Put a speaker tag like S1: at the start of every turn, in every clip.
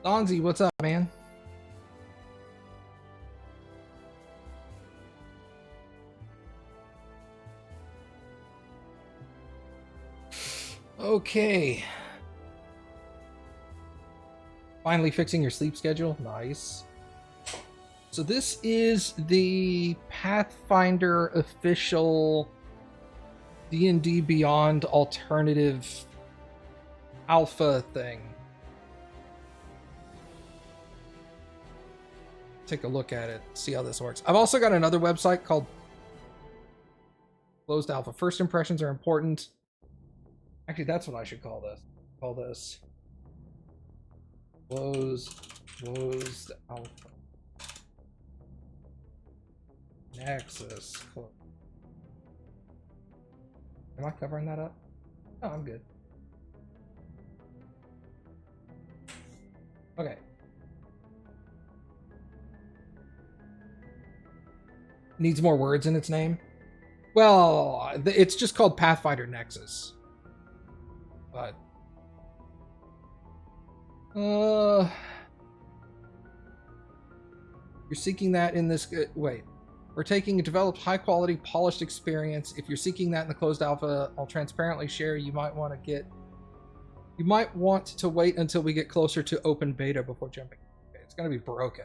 S1: Donzi, what's up, man? Okay. Finally fixing your sleep schedule. Nice. So this is the Pathfinder official D&D Beyond alternative alpha thing. Take a look at it, see how this works. I've also got another website called Closed Alpha. First impressions are important. Actually, that's what I should call this. Call this Closed Alpha. Nexus. Am I covering that up? Oh, I'm good. Okay. Needs more words in its name? Well, it's just called Pathfinder Nexus. But you're seeking that in this wait. We're taking a developed high quality polished experience. If you're seeking that in the closed alpha, I'll transparently share you might want to wait until we get closer to open beta before jumping. Okay, it's going to be broken.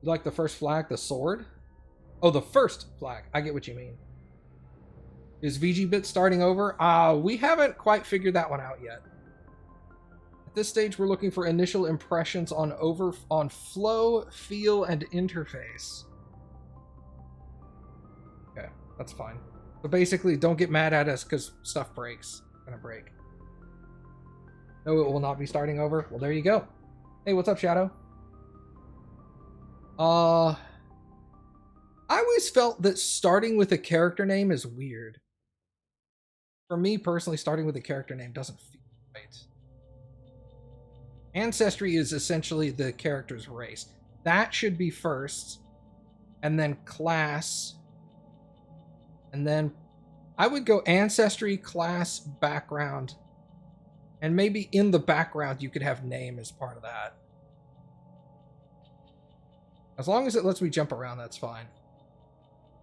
S1: You like the first flag, the sword? Oh, the first flag. I get what you mean. Is VG-Bit starting over? We haven't quite figured that one out yet. At this stage, we're looking for initial impressions on flow, feel, and interface. Okay, that's fine. So basically, don't get mad at us because stuff breaks. It's gonna break. No, it will not be starting over. Well, there you go. Hey, what's up, Shadow? I always felt that starting with a character name is weird. For me personally, starting with a character name doesn't feel right. Ancestry is essentially the character's race. That should be first, and then class, and then I would go ancestry, class, background, and maybe in the background you could have name as part of that. As long as it lets me jump around, that's fine.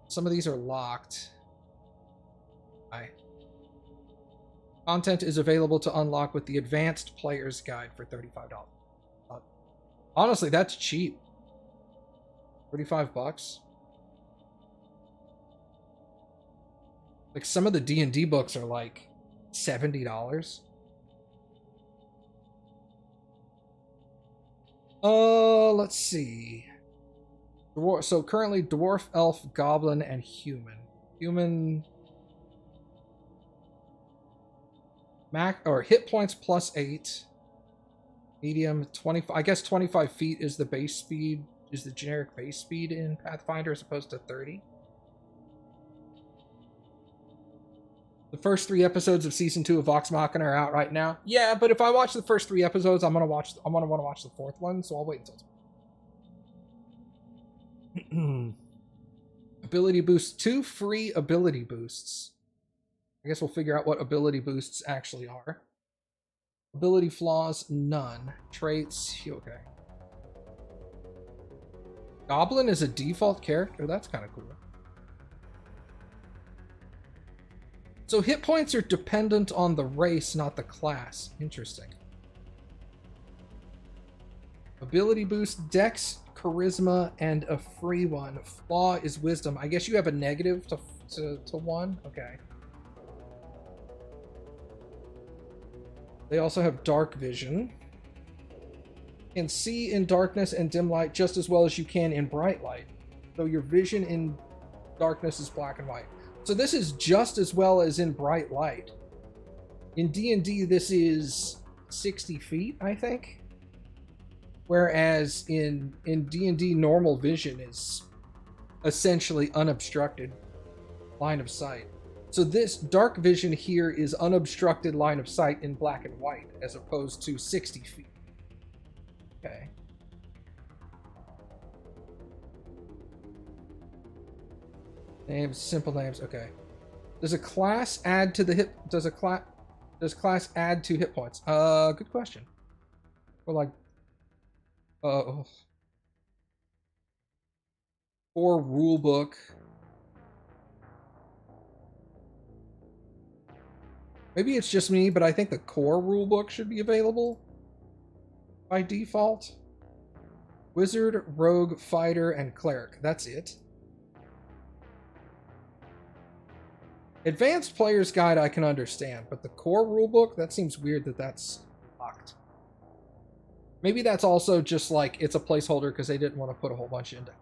S1: Some of these are locked. Hi. Content is available to unlock with the Advanced Player's Guide for $35. Honestly, that's cheap. 35 bucks. Like some of the D&D books are like $70. Let's see. So currently dwarf, elf, goblin, and human. Human hit points +8. Medium 25. I guess 25 feet is the base speed, is the generic base speed in Pathfinder as opposed to 30. The first 3 episodes of season 2 of Vox Machina are out right now. Yeah, but if I watch the first 3 episodes, I'm gonna want to watch the 4th one, so I'll wait until ability boost. 2 free ability boosts. I guess we'll figure out what ability boosts actually are. Ability flaws, none. Traits, okay. Goblin is a default character? That's kind of cool. So hit points are dependent on the race, not the class. Interesting. Ability boost, dex, charisma, and a free one. Flaw is wisdom. I guess you have a negative to 1? Okay. They also have dark vision. Can see in darkness and dim light just as well as you can in bright light. So your vision in darkness is black and white. So this is just as well as in bright light. In D&D, this is 60 feet, I think. Whereas in D&D, normal vision is essentially unobstructed line of sight. So this dark vision here is unobstructed line of sight in black and white, as opposed to 60 feet. Okay. Names, simple names, okay. Does a class add to the hit, does a class, Does class add 2 hit points? Good question. Or like, or rule book. Maybe it's just me, but I think the core rulebook should be available by default. Wizard, rogue, fighter, and cleric. That's it. Advanced Player's Guide I can understand, but the core rulebook, that seems weird that that's locked. Maybe that's also just like it's a placeholder because they didn't want to put a whole bunch into it.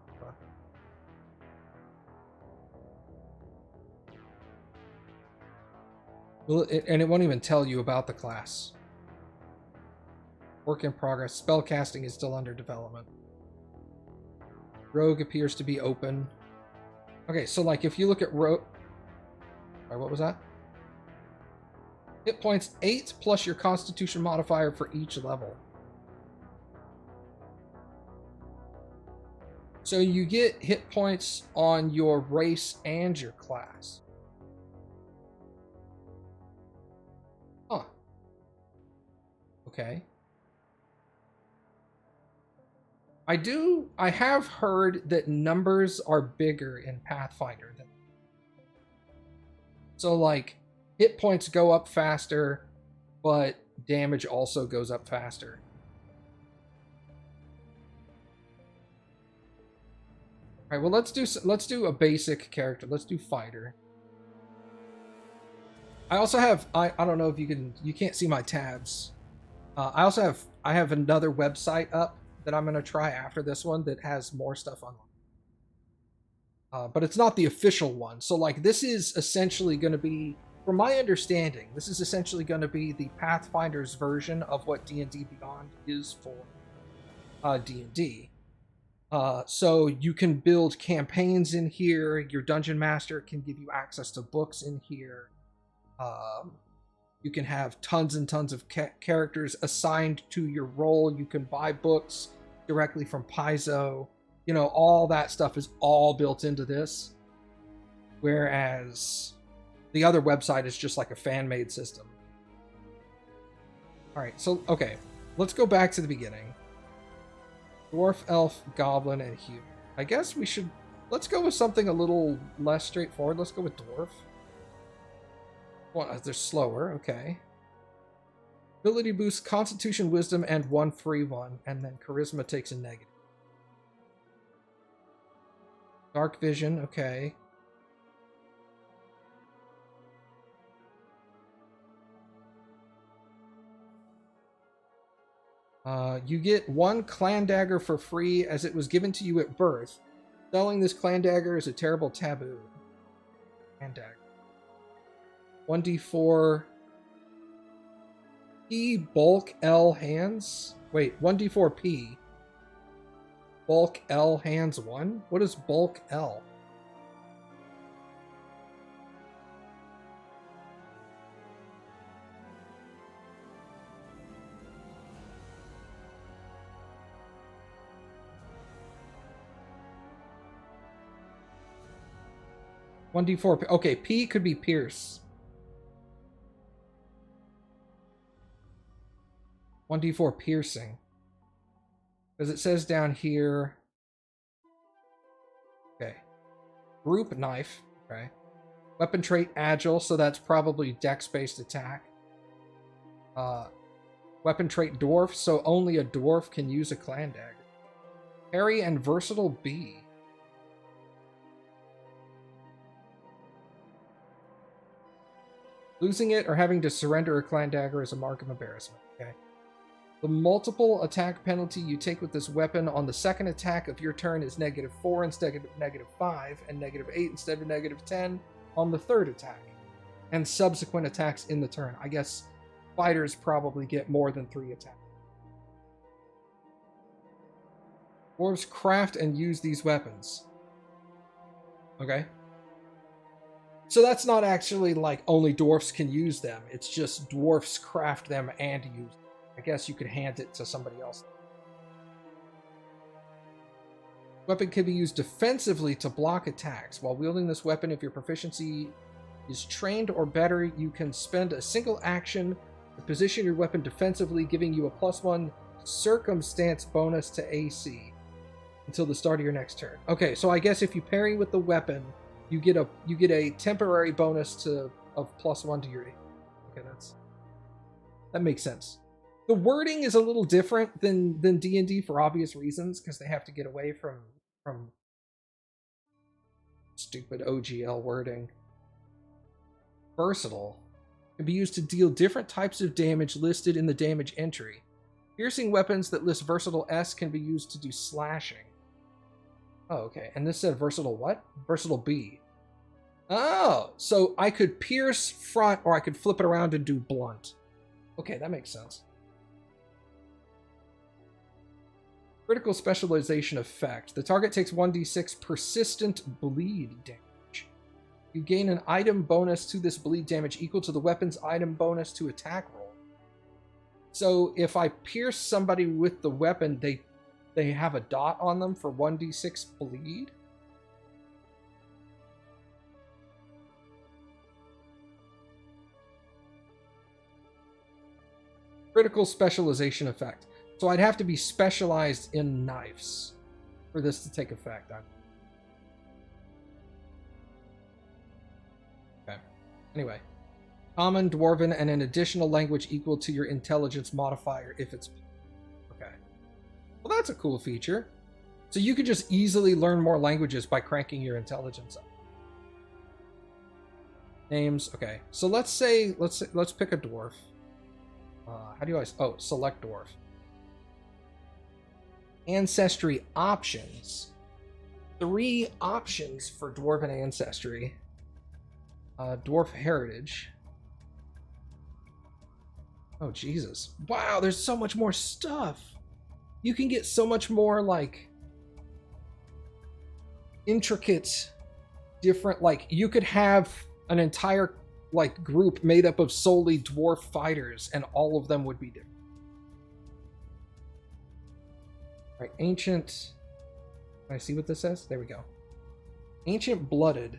S1: And it won't even tell you about the class. Work in progress. Spellcasting is still under development. Rogue appears to be open. Okay, so like if you look at Rogue... Sorry, what was that? Hit points 8 plus your Constitution modifier for each level. So you get hit points on your race and your class. Huh. Okay. I have heard that numbers are bigger in Pathfinder than... So like hit points go up faster, but damage also goes up faster. All right, well let's do a basic character. Let's do fighter. I also have I don't know if you can't see my tabs. I have another website up that I'm going to try after this one that has more stuff on. But it's not the official one. So like this is essentially going to be, from my understanding, this is essentially going to be the Pathfinder's version of what D&D Beyond is for D&D. So you can build campaigns in here. Your dungeon master can give you access to books in here. You can have tons and tons of characters assigned to your role. You can buy books directly from Paizo. You know, all that stuff is all built into this. Whereas the other website is just like a fan-made system. Alright, so, okay. Let's go back to the beginning. Dwarf, elf, goblin, and human. I guess we should... Let's go with something a little less straightforward. Let's go with dwarf. Well, they're slower, okay. Ability boosts Constitution, Wisdom, and 1 free one, and then Charisma takes a negative. Dark Vision, okay. You get 1 clan dagger for free as it was given to you at birth. Selling this clan dagger is a terrible taboo. Clan dagger. 1d4 P bulk L hands. Wait, 1d4 P. Bulk L hands 1? What is bulk L? One d4. Okay, P could be pierce. 1d4 piercing. Because it says down here... Okay. Group knife. Okay. Weapon trait agile, so that's probably dex-based attack. Weapon trait dwarf, so only a dwarf can use a clan dagger. Parry and versatile B. Losing it or having to surrender a clan dagger is a mark of embarrassment. Okay. The multiple attack penalty you take with this weapon on the second attack of your turn is -4 instead of -5, and -8 instead of -10 on the third attack, and subsequent attacks in the turn. I guess fighters probably get more than 3 attacks. Dwarves craft and use these weapons. Okay. So that's not actually like only dwarfs can use them. It's just dwarfs craft them and use them. I guess you could hand it to somebody else. Weapon can be used defensively to block attacks. While wielding this weapon, if your proficiency is trained or better, you can spend a single action to position your weapon defensively, giving you a +1 circumstance bonus to AC until the start of your next turn. Okay, so I guess if you parry with the weapon, you get a temporary bonus of +1 to your AC. Okay, that makes sense. The wording is a little different than D&D for obvious reasons, because they have to get away from stupid OGL wording. Versatile can be used to deal different types of damage listed in the damage entry. Piercing weapons that list versatile S can be used to do slashing. Oh, okay. And this said versatile what? Versatile B. Oh, so I could pierce front, or I could flip it around and do blunt. Okay, that makes sense. Critical specialization effect. The target takes 1d6 persistent bleed damage. You gain an item bonus to this bleed damage equal to the weapon's item bonus to attack roll. So if I pierce somebody with the weapon, they have a dot on them for 1d6 bleed? Critical specialization effect. So I'd have to be specialized in knives for this to take effect. Okay. Anyway. Common, Dwarven, and an additional language equal to your intelligence modifier if it's... Okay. Well, that's a cool feature. So you could just easily learn more languages by cranking your intelligence up. Names. Okay. So let's pick a dwarf. How do I... Oh, select dwarf. Ancestry options. 3 options for Dwarven ancestry. Dwarf heritage. Oh, Jesus. Wow, there's so much more stuff. You can get so much more, like, intricate, different, like, you could have an entire, like, group made up of solely dwarf fighters, and all of them would be different. All right, ancient... Can I see what this says? There we go. Ancient blooded.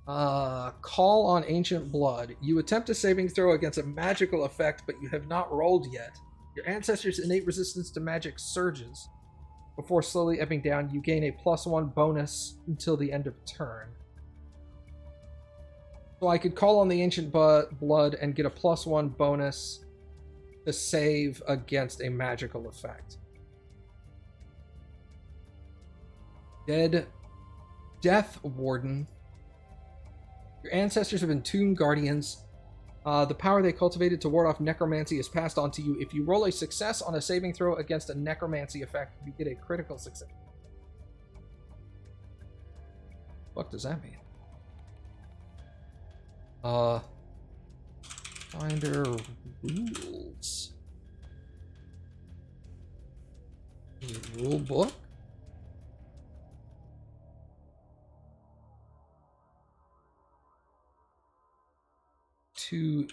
S1: Call on ancient blood. You attempt a saving throw against a magical effect, but you have not rolled yet. Your ancestors' innate resistance to magic surges. Before slowly ebbing down, you gain a +1 bonus until the end of turn. So I could call on the ancient blood and get a +1 bonus to save against a magical effect. Death Warden. Your ancestors have been Tomb Guardians. The power they cultivated to ward off necromancy is passed on to you. If you roll a success on a saving throw against a necromancy effect, you get a critical success. What does that mean? Finder rules. Rule book?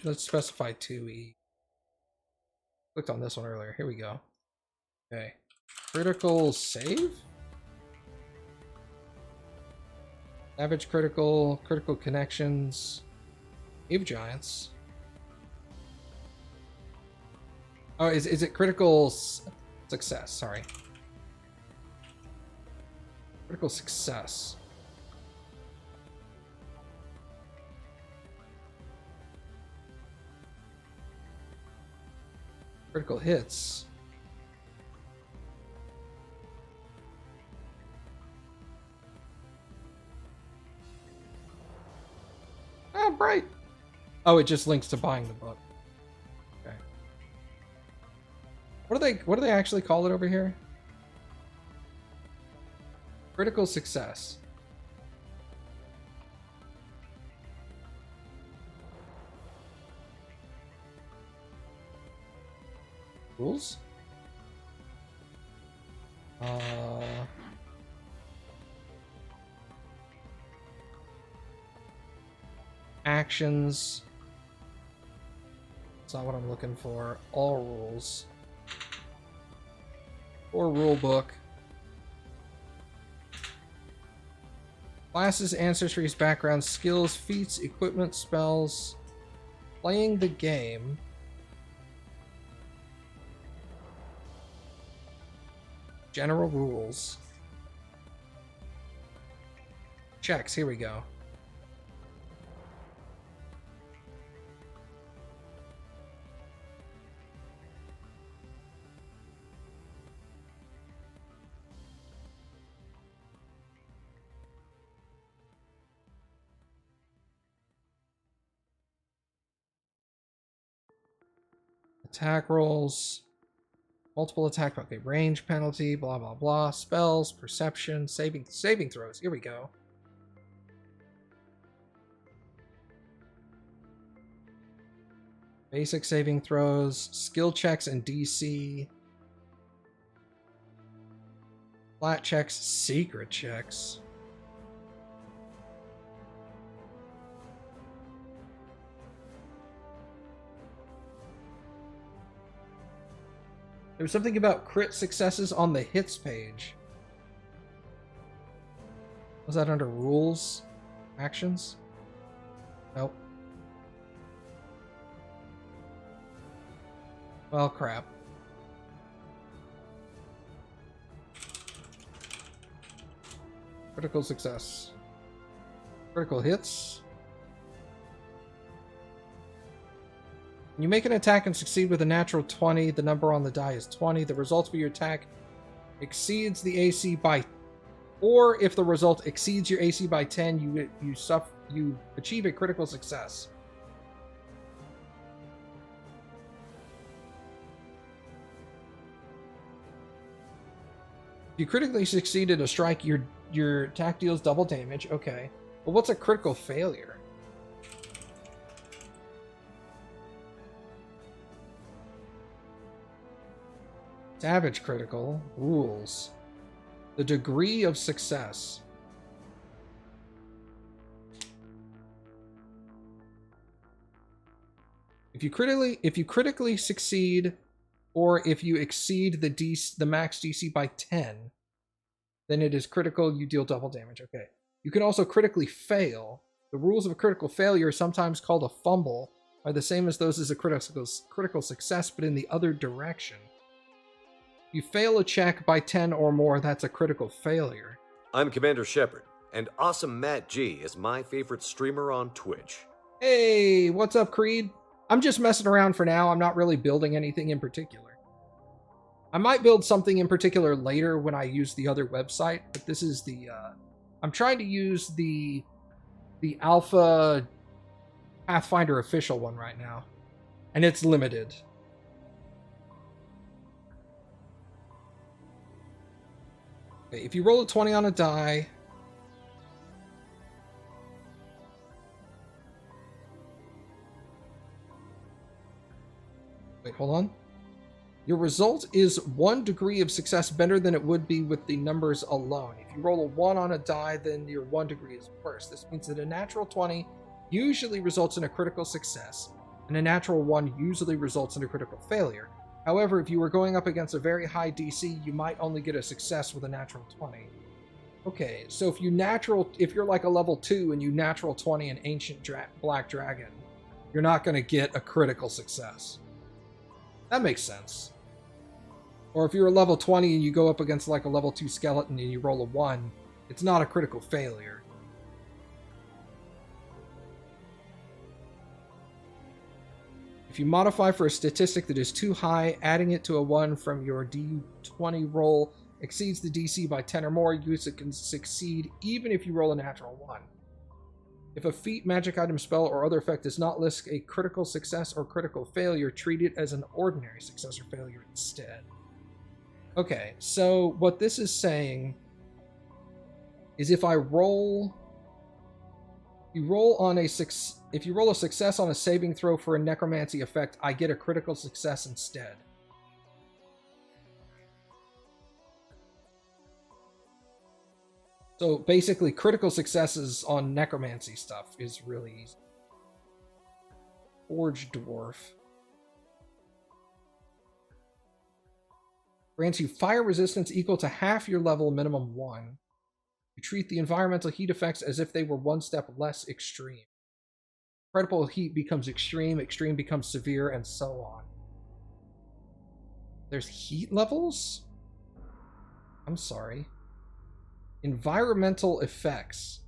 S1: Let's specify 2E. Clicked on this one earlier. Here we go. Okay. Critical save? Savage critical connections. Cave giants. Oh, is it critical success? Sorry. Critical success. Critical hits. Oh, bright. Oh, it just links to buying the book. Okay. What do they actually call it over here? Critical success. Rules? Actions. That's not what I'm looking for. All rules. Or rule book. Classes, ancestries, backgrounds, skills, feats, equipment, spells. Playing the game. General rules. Checks, here we go. Attack rolls. Multiple attack, okay, range penalty, blah, blah, blah. Spells, perception, saving throws. Here we go. Basic saving throws, skill checks and DC. Flat checks, secret checks. There's something about crit successes on the hits page. Was that under rules? Actions? Nope. Well, crap. Critical success. Critical hits. When you make an attack and succeed with a natural 20, the number on the die is 20. The result of your attack exceeds the AC by... Or if the result exceeds your AC by 10, you achieve a critical success. If you critically succeeded a strike, your attack deals double damage. Okay. But what's a critical failure? Savage critical. Rules. The degree of success. If you critically succeed, or if you exceed the max DC by 10, then it is critical, you deal double damage. Okay. You can also critically fail. The rules of a critical failure, sometimes called a fumble, are the same as those as a critical success, but in the other direction. If you fail a check by 10 or more, that's a critical failure.
S2: I'm Commander Shepard, and Awesome Matt G is my favorite streamer on Twitch.
S1: Hey, what's up, Creed? I'm just messing around for now. I'm not really building anything in particular. I might build something in particular later when I use the other website, but this is the... I'm trying to use the alpha Pathfinder official one right now, and it's limited. Okay, if you roll a 20 on a die... Wait, hold on. Your result is 1 degree of success better than it would be with the numbers alone. If you roll a 1 on a die, then your 1 degree is worse. This means that a natural 20 usually results in a critical success, and a natural 1 usually results in a critical failure. However, if you were going up against a very high DC, you might only get a success with a natural 20. Okay, so if you're like a level 2 and you natural 20 an ancient black dragon, you're not going to get a critical success. That makes sense. Or if you're a level 20 and you go up against like a level 2 skeleton and you roll a 1, it's not a critical failure. If you modify for a statistic that is too high, adding it to a 1 from your D20 roll exceeds the DC by 10 or more, you can succeed even if you roll a natural 1. If a feat, magic item, spell, or other effect does not list a critical success or critical failure, treat it as an ordinary success or failure instead. Okay, so what this is saying is if you roll a success on a saving throw for a necromancy effect, I get a critical success instead. So basically, critical successes on necromancy stuff is really easy. Forge Dwarf. Grants you fire resistance equal to half your level, minimum 1. You treat the environmental heat effects as if they were one step less extreme. Incredible heat becomes extreme, extreme becomes severe, and so on. There's heat levels? I'm sorry. Environmental effects.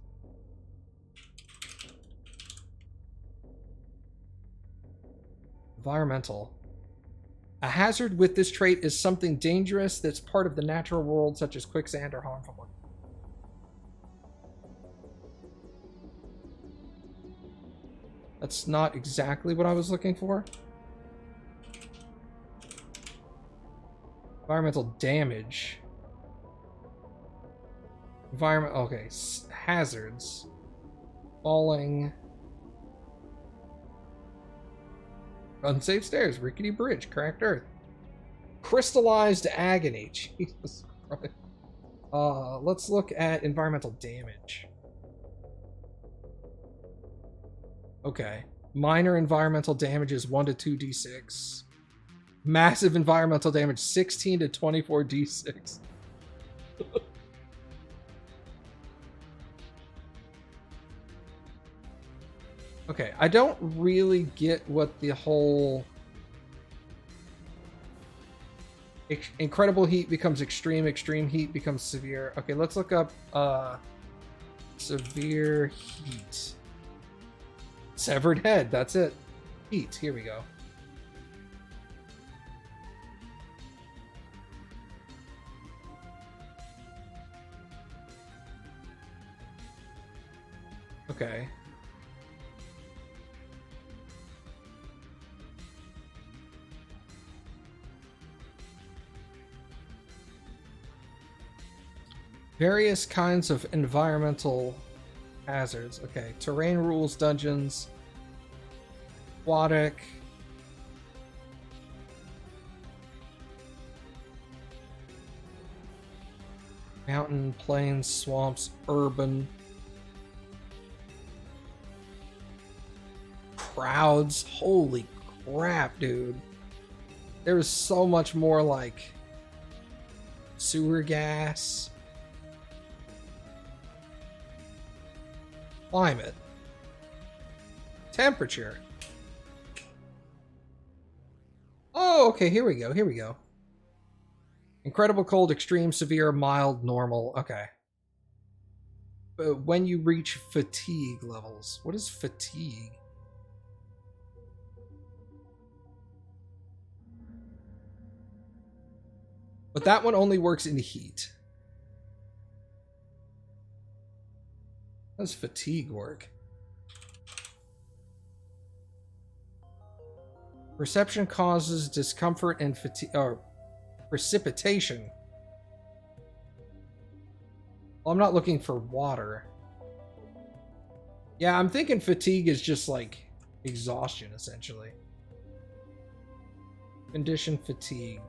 S1: Environmental. A hazard with this trait is something dangerous that's part of the natural world, such as quicksand or harmful. That's not exactly what I was looking for. Environmental damage. Environment. Okay. Hazards. Falling. Unsafe stairs. Rickety bridge. Cracked earth. Crystallized agony. Jesus Christ. Let's look at environmental damage. Okay. Minor environmental damage is 1 to 2d6. Massive environmental damage 16 to 24d6. Okay, I don't really get what the whole incredible heat becomes extreme, extreme heat becomes severe. Okay, let's look up severe heat. Severed head, that's it. Heat, here we go. Okay. Various kinds of environmental hazards. Okay, terrain rules, dungeons, aquatic, mountain, plains, swamps, urban, crowds. Holy crap, dude. There is so much more, like sewer gas. Climate. Temperature. Oh, okay, here we go, here we go. Incredible cold, extreme, severe, mild, normal. Okay. But when you reach fatigue levels. What is fatigue? But that one only works in heat. How does fatigue work? Perception causes discomfort and fatigue, or precipitation. Well, I'm not looking for water. Yeah, I'm thinking fatigue is just like exhaustion, essentially. Condition fatigue.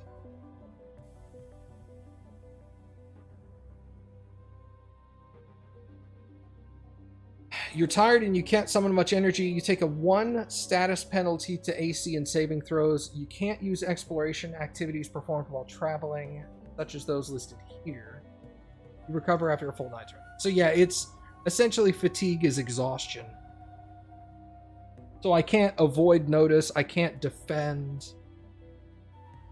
S1: You're tired and you can't summon much energy. You take a 1 status penalty to AC and saving throws. You can't use exploration activities performed while traveling, such as those listed here. You recover after a full night's rest. So yeah, it's essentially fatigue is exhaustion. So I can't avoid notice. I can't defend.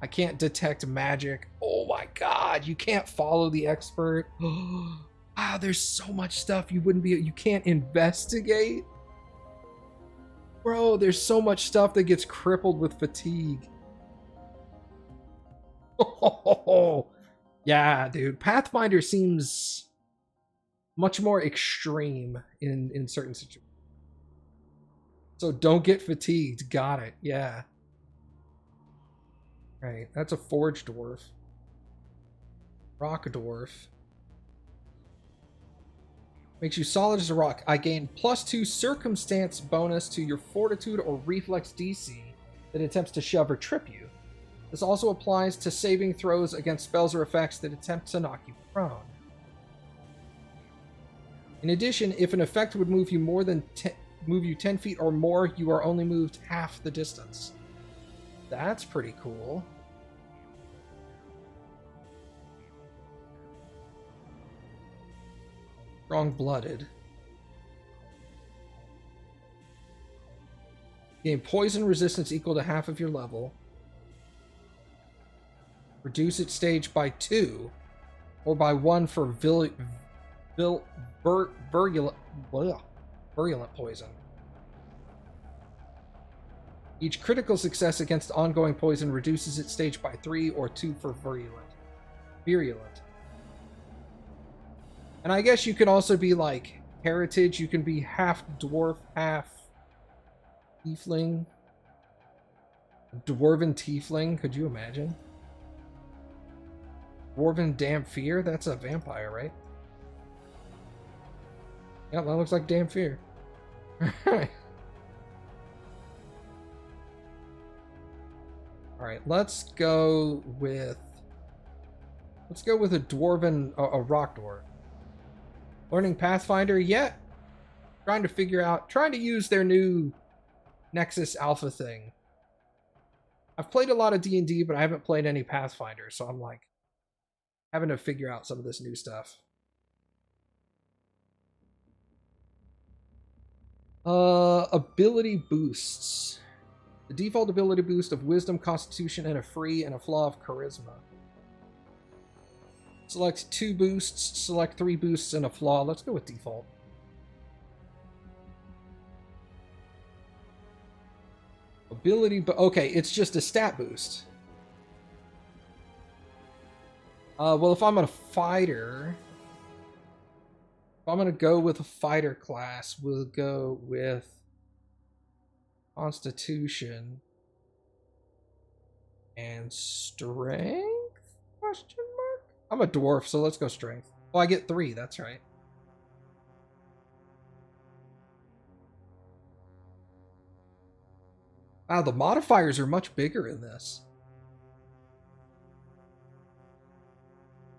S1: I can't detect magic. Oh my god, you can't follow the expert. Wow, there's so much stuff you wouldn't be... You can't investigate? Bro, there's so much stuff that gets crippled with fatigue. Oh, yeah, dude. Pathfinder seems much more extreme in certain situations. So don't get fatigued. Got it. Yeah. Right. That's a forge dwarf. Rock dwarf. Makes you solid as a rock. I gain +2 circumstance bonus to your fortitude or reflex DC that attempts to shove or trip you. This also applies to saving throws against spells or effects that attempt to knock you prone. In addition, if an effect would move you move you 10 feet or more, you are only moved half the distance. That's pretty cool. Strong-blooded. Gain poison resistance equal to half of your level. Reduce its stage by 2, or by 1 for virulent poison. Each critical success against ongoing poison reduces its stage by 3, or 2 for virulent. And I guess you can also be like heritage. You can be half dwarf, half tiefling. Dwarven tiefling, could you imagine? Dwarven Damp Fear? That's a vampire, right? Yep, that looks like Damp Fear. Alright. Alright, let's go with a dwarven, a rock dwarf. Learning Pathfinder yet? Trying to use their new Nexus Alpha thing. I've played a lot of D&D, but I haven't played any Pathfinder, so I'm like having to figure out some of this new stuff. Ability boosts. The default ability boost of Wisdom, Constitution, and a free and a flaw of Charisma. Select 2 boosts, select 3 boosts, and a flaw. Let's go with default. Ability, but okay, it's just a stat boost. Well, if I'm a fighter, if I'm gonna go with a fighter class, we'll go with Constitution and Strength? Question mark? I'm a dwarf, so let's go Strength. Oh, I get 3. That's right. Wow, the modifiers are much bigger in this.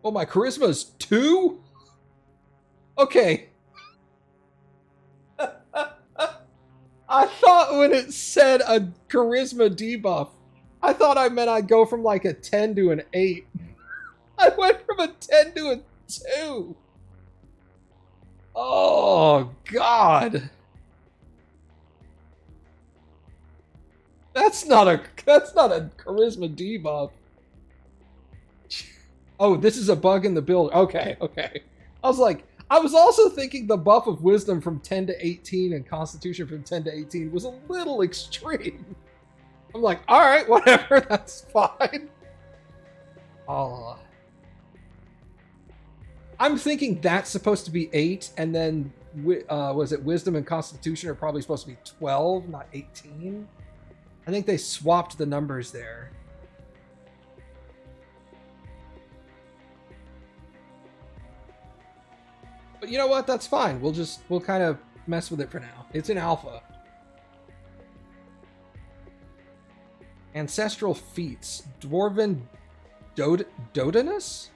S1: Oh, my charisma is 2? Okay. I thought when it said a charisma debuff, I thought I meant I'd go from like a 10 to an 8. I went from a 10 to a 2. Oh, God. That's not a charisma debuff. Oh, this is a bug in the build. Okay. I was also thinking the buff of wisdom from 10 to 18 and constitution from 10 to 18 was a little extreme. I'm like, all right, whatever, that's fine. Oh. I'm thinking that's supposed to be 8, and then was it wisdom and constitution are probably supposed to be 12, not 18. I think they swapped the numbers there. But you know what? That's fine. We'll kind of mess with it for now. It's in alpha. Ancestral feats. Dwarven Dodanus?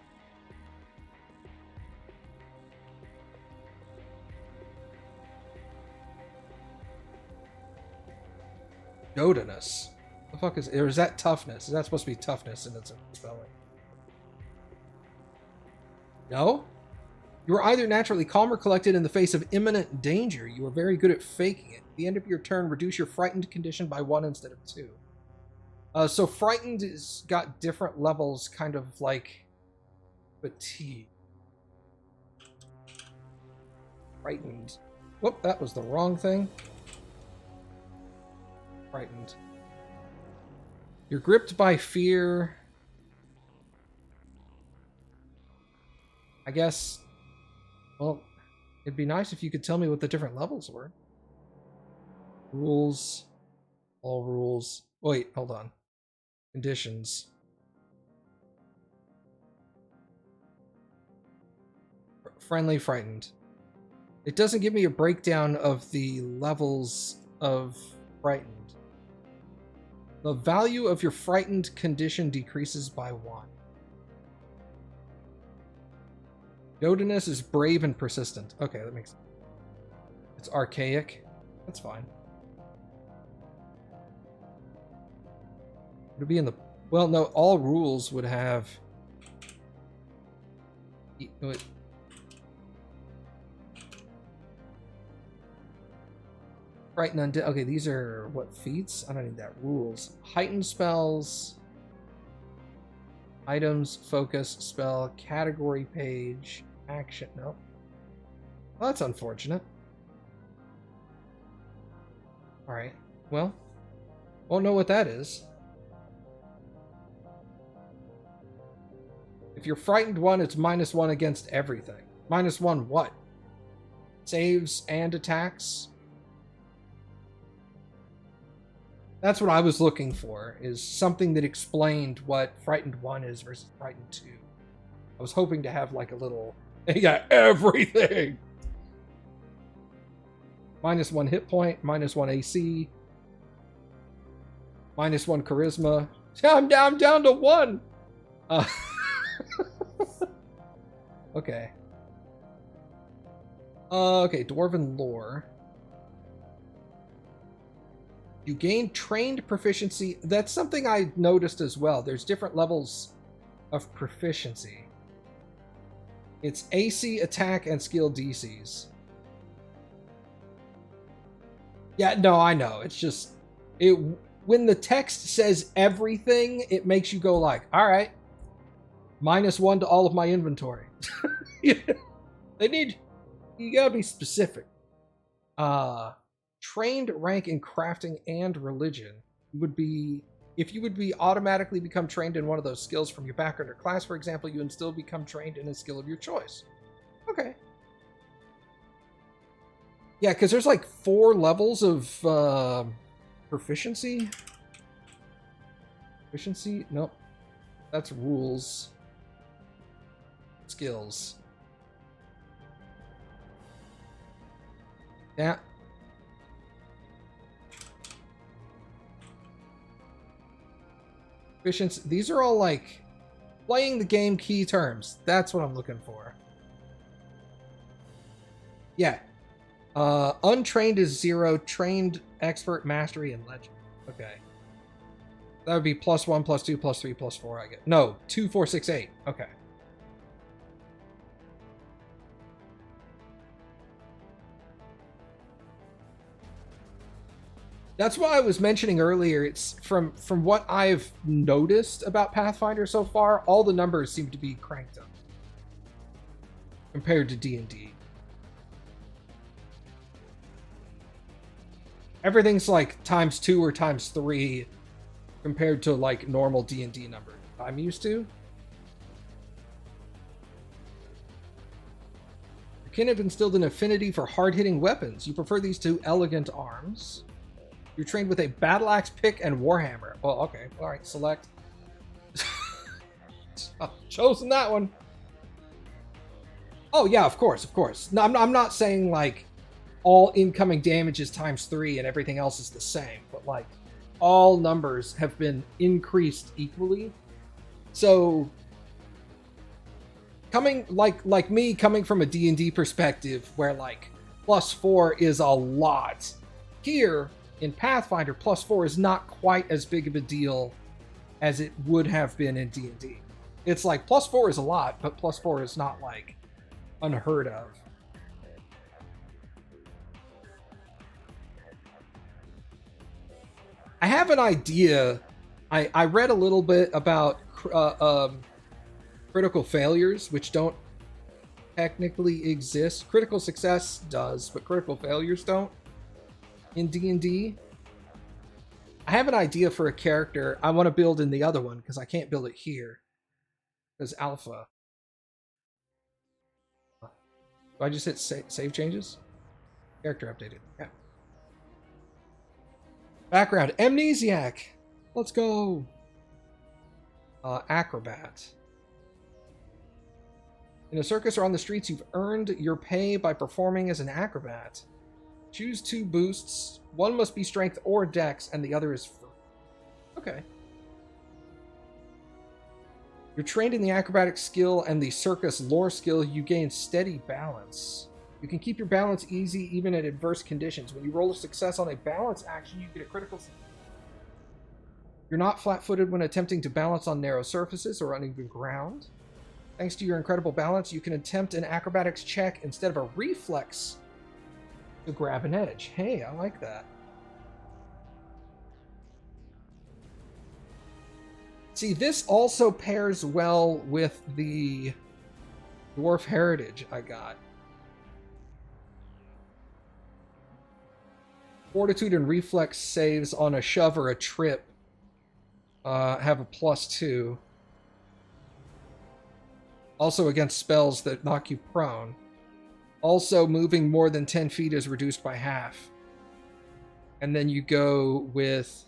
S1: Dodanus. The fuck is... Or is that toughness? Is that supposed to be toughness and it's a spelling? No? You are either naturally calm or collected in the face of imminent danger. You are very good at faking it. At the end of your turn, reduce your frightened condition by 1 instead of 2. So frightened has got different levels, kind of like fatigue. Frightened. Whoop, that was the wrong thing. Frightened. You're gripped by fear. I guess... Well, it'd be nice if you could tell me what the different levels were. Rules. All rules. Wait, hold on. Conditions. Friendly, frightened. It doesn't give me a breakdown of the levels of frightened. The value of your frightened condition decreases by 1. Dodanus is brave and persistent. Okay, that makes sense. It's archaic. That's fine. Would it be in the... Well, no, all rules would have... Frighten undead. Okay, these are what feats? I don't need that. Rules. Heightened spells. Items, focus, spell, category page, action. No. Well, that's unfortunate. Alright. Well, won't know what that is. If you're frightened one, it's -1 against everything. -1 what? Saves and attacks? That's what I was looking for, is something that explained what Frightened 1 is versus Frightened 2. I was hoping to have like a little... They got everything! -1 hit point, -1 AC, -1 charisma. I'm down to 1! Okay. Okay, Dwarven lore. You gain trained proficiency. That's something I noticed as well. There's different levels of proficiency. It's AC, attack, and skill DCs. Yeah, no, I know. It's just... when the text says everything, it makes you go like, alright. -1 to all of my inventory. They need... You gotta be specific. Trained rank in crafting and religion would be... If you would be automatically become trained in one of those skills from your background or class, for example, you would still become trained in a skill of your choice. Okay. Yeah, because there's like 4 levels of proficiency. Proficiency? Nope. That's rules. Skills. Yeah. Proficiency. These are all like playing the game key terms. That's what I'm looking for. Yeah. Untrained is 0. Trained, expert, mastery, and legend. Okay. That would be +1, +2, +3, +4, I get. No, 2, 4, 6, 8. Okay. That's what I was mentioning earlier. It's from what I've noticed about Pathfinder so far, all the numbers seem to be cranked up compared to D&D. Everything's like ×2 or ×3 compared to like normal D&D number I'm used to. Your kin have instilled an affinity for hard-hitting weapons. You prefer these to elegant arms. You're trained with a battle axe, pick, and warhammer. Well, okay. All right, select. I've chosen that one. Oh, yeah, of course, of course. No, I'm not saying, like, all incoming damage is ×3 and everything else is the same. But, like, all numbers have been increased equally. So, coming, like me, coming from a D&D perspective, where, like, +4 is a lot. Here... in Pathfinder, +4 is not quite as big of a deal as it would have been in D&D. It's like, +4 is a lot, but +4 is not, like, unheard of. I have an idea. I read a little bit about critical failures, which don't technically exist. Critical success does, but critical failures don't. In D&D, I have an idea for a character I want to build in the other one because I can't build it here because alpha. Do I just hit save changes? Character updated. Yeah. Background amnesiac. Let's go. Acrobat. In a circus or on the streets, you've earned your pay by performing as an acrobat. Choose 2 boosts. One must be strength or dex, and the other is free. Okay. You're trained in the acrobatic skill and the circus lore skill. You gain steady balance. You can keep your balance easy even at adverse conditions. When you roll a success on a balance action, you get a critical. You're not flat-footed when attempting to balance on narrow surfaces or uneven ground. Thanks to your incredible balance, you can attempt an acrobatics check instead of a reflex to grab an edge. Hey, I like that. See, this also pairs well with the Dwarf Heritage I got. Fortitude and Reflex saves on a shove or a trip have a +2. Also against spells that knock you prone. Also, moving more than 10 feet is reduced by half. And then you go with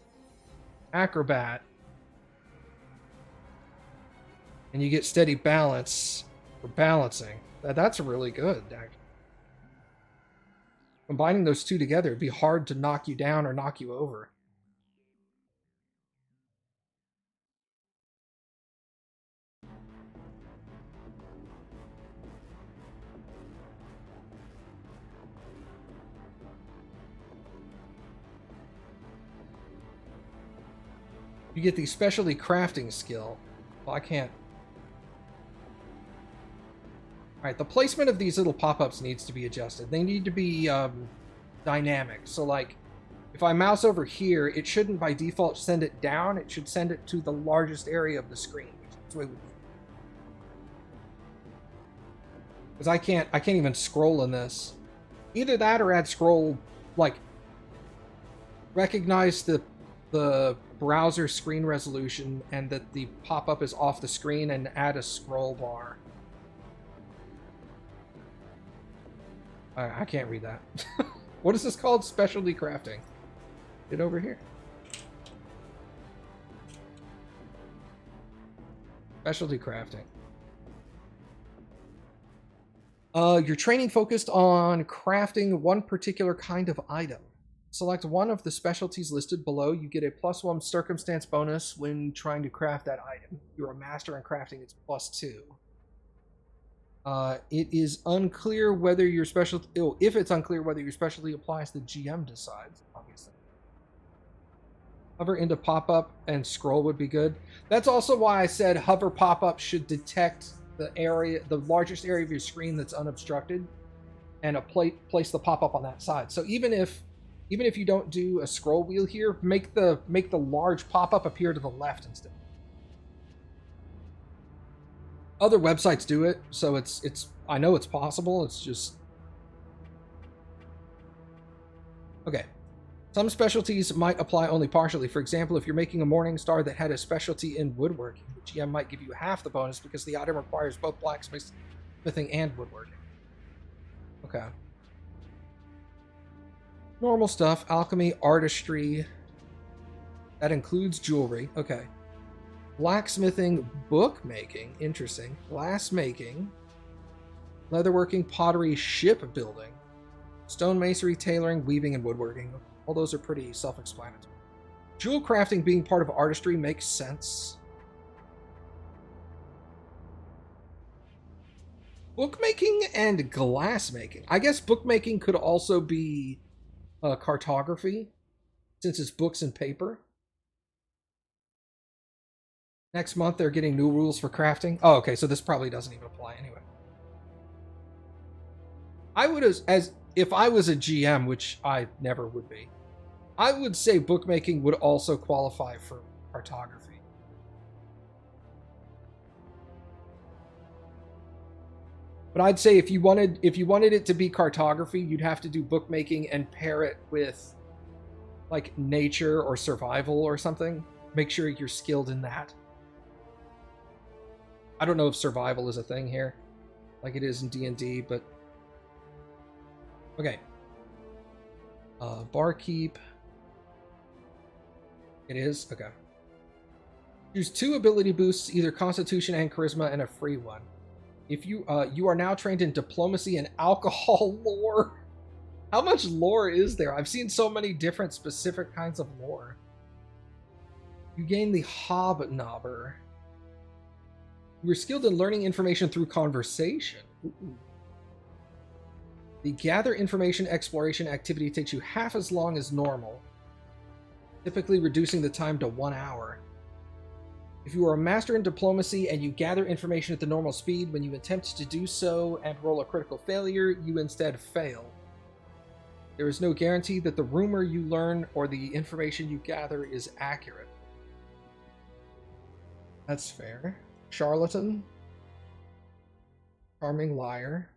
S1: Acrobat. And you get steady balance for balancing. That's really good, actually. Combining those two together, it'd be hard to knock you down or knock you over. You get the specialty crafting skill. Well, I can't. Alright, the placement of these little pop-ups needs to be adjusted. They need to be dynamic. So, like, if I mouse over here, it shouldn't by default send it down. It should send it to the largest area of the screen. Because I can't even scroll in this. Either that or add scroll, like, recognize the browser screen resolution and that the pop-up is off the screen and add a scroll bar. I can't read that. What is this called? Specialty crafting. Get over here. Specialty crafting. Your training focused on crafting one particular kind of item. Select one of the specialties listed below. You get a +1 circumstance bonus when trying to craft that item. You're a master in crafting, it's +2. It is unclear whether your specialty... if it's unclear whether your specialty applies, the GM decides, obviously. Hover into pop-up and scroll would be good. That's also why I said hover pop-up should detect the area, the largest area of your screen that's unobstructed, and place the pop-up on that side. So even if you don't do a scroll wheel here, make the large pop-up appear to the left instead. Other websites do it, so it's I know it's possible, it's just... Okay. Some specialties might apply only partially. For example, if you're making a Morning Star that had a specialty in woodworking, the GM might give you half the bonus because the item requires both blacksmithing and woodworking. Okay. Normal stuff. Alchemy, artistry. That includes jewelry. Okay. Blacksmithing, bookmaking. Interesting. Glassmaking. Leatherworking, pottery, shipbuilding. Stonemasonry, tailoring, weaving, and woodworking. All those are pretty self-explanatory. Jewel crafting being part of artistry makes sense. Bookmaking and glassmaking. I guess bookmaking could also be cartography, since it's books and paper. Next month they're getting new rules for crafting. Oh, okay, so this probably doesn't even apply anyway. I would, as if I was a GM, which I never would be, I would say bookmaking would also qualify for cartography. But I'd say if you wanted it to be cartography, you'd have to do bookmaking and pair it with like nature or survival or something. Make sure you're skilled in that. I don't know if survival is a thing here, like it is in D&D, but okay. Barkeep. It is? Okay. Choose 2 ability boosts, either Constitution and Charisma, and a free one. If you are now trained in diplomacy and alcohol lore. How much lore is there? I've seen so many different specific kinds of lore. You gain the Hobnobber. You are skilled in learning information through conversation. Ooh. The gather information exploration activity takes you half as long as normal, typically reducing the time to 1 hour. If you are a master in diplomacy and you gather information at the normal speed, when you attempt to do so and roll a critical failure, you instead fail. There is no guarantee that the rumor you learn or the information you gather is accurate. That's fair. Charlatan. Charming liar.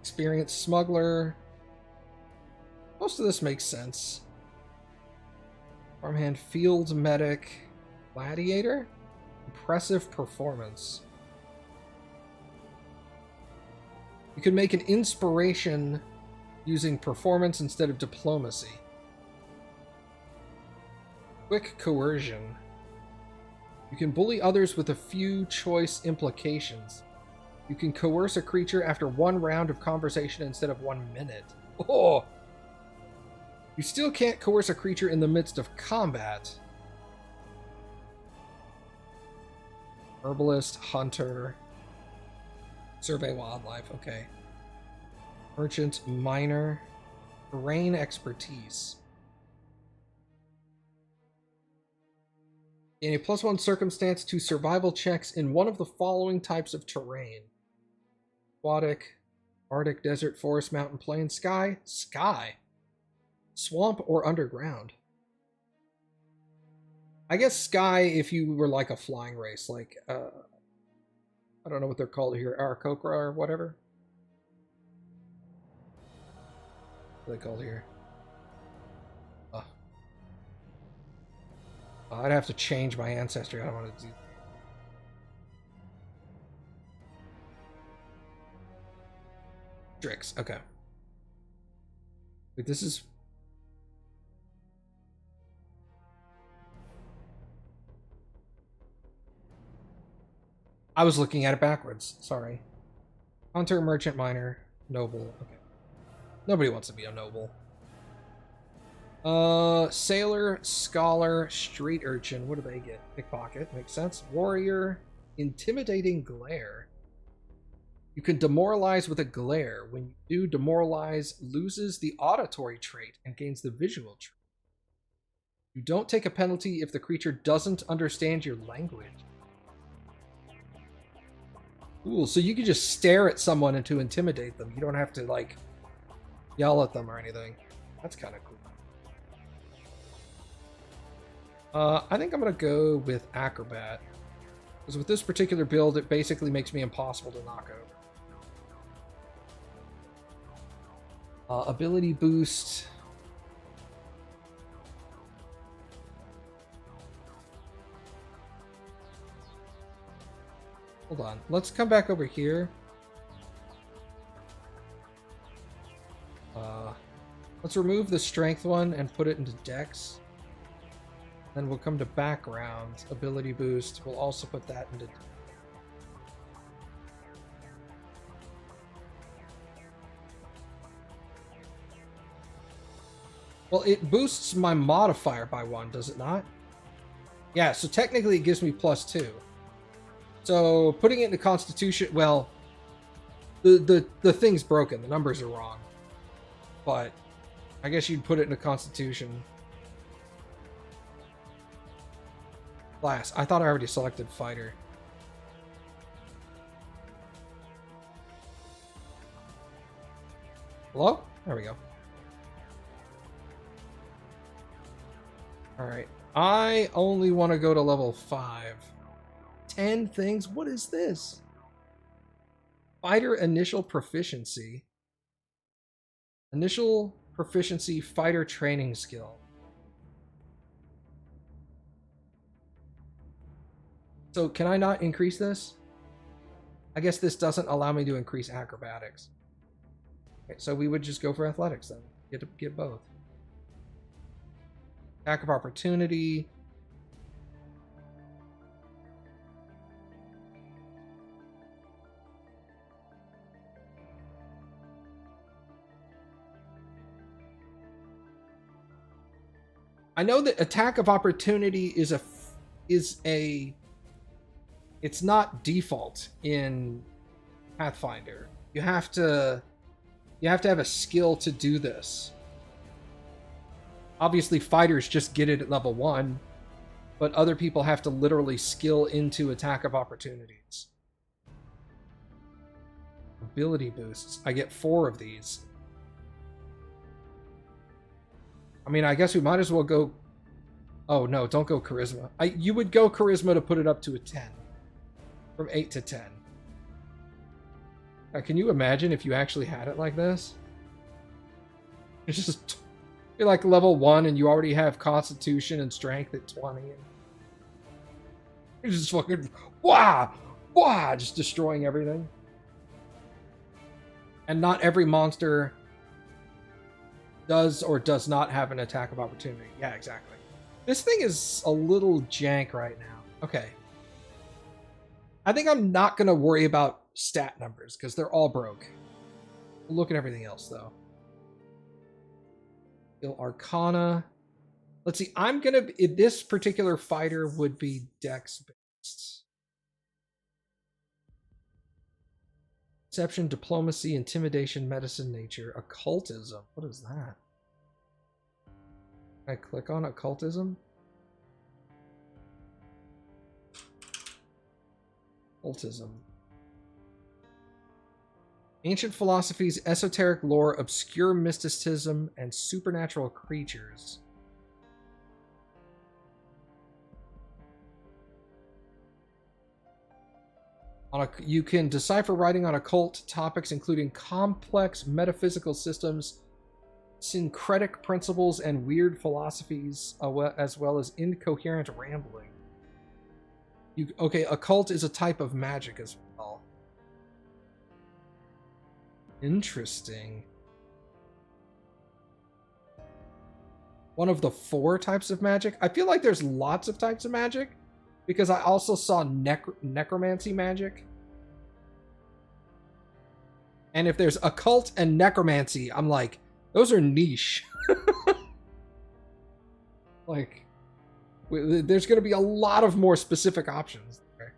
S1: Experienced smuggler. Most of this makes sense. Farmhand, field medic, gladiator. Impressive performance. You could make an inspiration using performance instead of diplomacy. Quick coercion. You can bully others with a few choice implications. You can coerce a creature after 1 round of conversation instead of 1 minute. Oh! You still can't coerce a creature in the midst of combat. Herbalist, hunter, survey wildlife, okay. Merchant, miner, terrain expertise. Gain a +1 circumstance to survival checks in one of the following types of terrain. Aquatic, Arctic, desert, forest, mountain, plain, sky, swamp, or underground. I guess sky if you were like a flying race, like, I don't know what they're called here, Aarakocra or whatever. What are they called here? I'd have to change my ancestry. I don't want to do. Strix. Okay. Wait, this is. I was looking at it backwards. Sorry. Hunter, merchant, miner, noble. Okay. Nobody wants to be a noble. Sailor, scholar, street urchin. What do they get? Pickpocket. Makes sense. Warrior, intimidating glare. You can demoralize with a glare. When you do, demoralize loses the auditory trait and gains the visual trait. You don't take a penalty if the creature doesn't understand your language. Cool, so you can just stare at someone and to intimidate them. You don't have to, like, yell at them or anything. That's kind of cool. I think I'm going to go with Acrobat. Because with this particular build, it basically makes me impossible to knock over. Ability boost. Hold on. Let's come back over here. Let's remove the strength one and put it into Dex. Then we'll come to background, ability boost. We'll also put that into. Well, it boosts my modifier by 1, does it not? Yeah, so technically it gives me +2. So putting it into Constitution, well, the thing's broken. The numbers are wrong. But I guess you'd put it into Constitution. Class. I thought I already selected fighter. Hello? There we go. Alright. I only want to go to level 5. 10 things? What is this? Fighter initial proficiency. Initial proficiency fighter training skill. So can I not increase this? I guess this doesn't allow me to increase acrobatics. Okay, so we would just go for athletics then. Get both. Attack of opportunity. I know that attack of opportunity is it's not default in Pathfinder. You have to have a skill to do this. Obviously, fighters just get it at level 1, but other people have to literally skill into attack of opportunities. ability boosts. I get 4 of these. I mean, I guess we might as well go... Oh, no, don't go charisma. You would go charisma to put it up to a 10. From 8 to 10. Now, can you imagine if you actually had it like this? It's just... You're like level 1 and you already have constitution and strength at 20. And you're just fucking... Wah! Wah! Just destroying everything. And not every monster does or does not have an attack of opportunity. Yeah, exactly. This thing is a little jank right now. Okay. I think I'm not going to worry about stat numbers because they're all broke. We'll look at everything else, though. Skill Arcana. Let's see. I'm going to... This particular fighter would be Dex-based. Perception, Diplomacy, Intimidation, Medicine, Nature, Occultism. What is that? I click on Occultism. Occultism. Ancient philosophies, esoteric lore, obscure mysticism, and supernatural creatures. You can decipher writing on occult topics, including complex metaphysical systems, syncretic principles, and weird philosophies, as well as incoherent rambling. Okay, occult is a type of magic as well. Interesting. One of the 4 types of magic. I feel like there's lots of types of magic, because I also saw necromancy magic. And if there's occult and necromancy, I'm like, those are niche. Like, there's going to be a lot of more specific options there.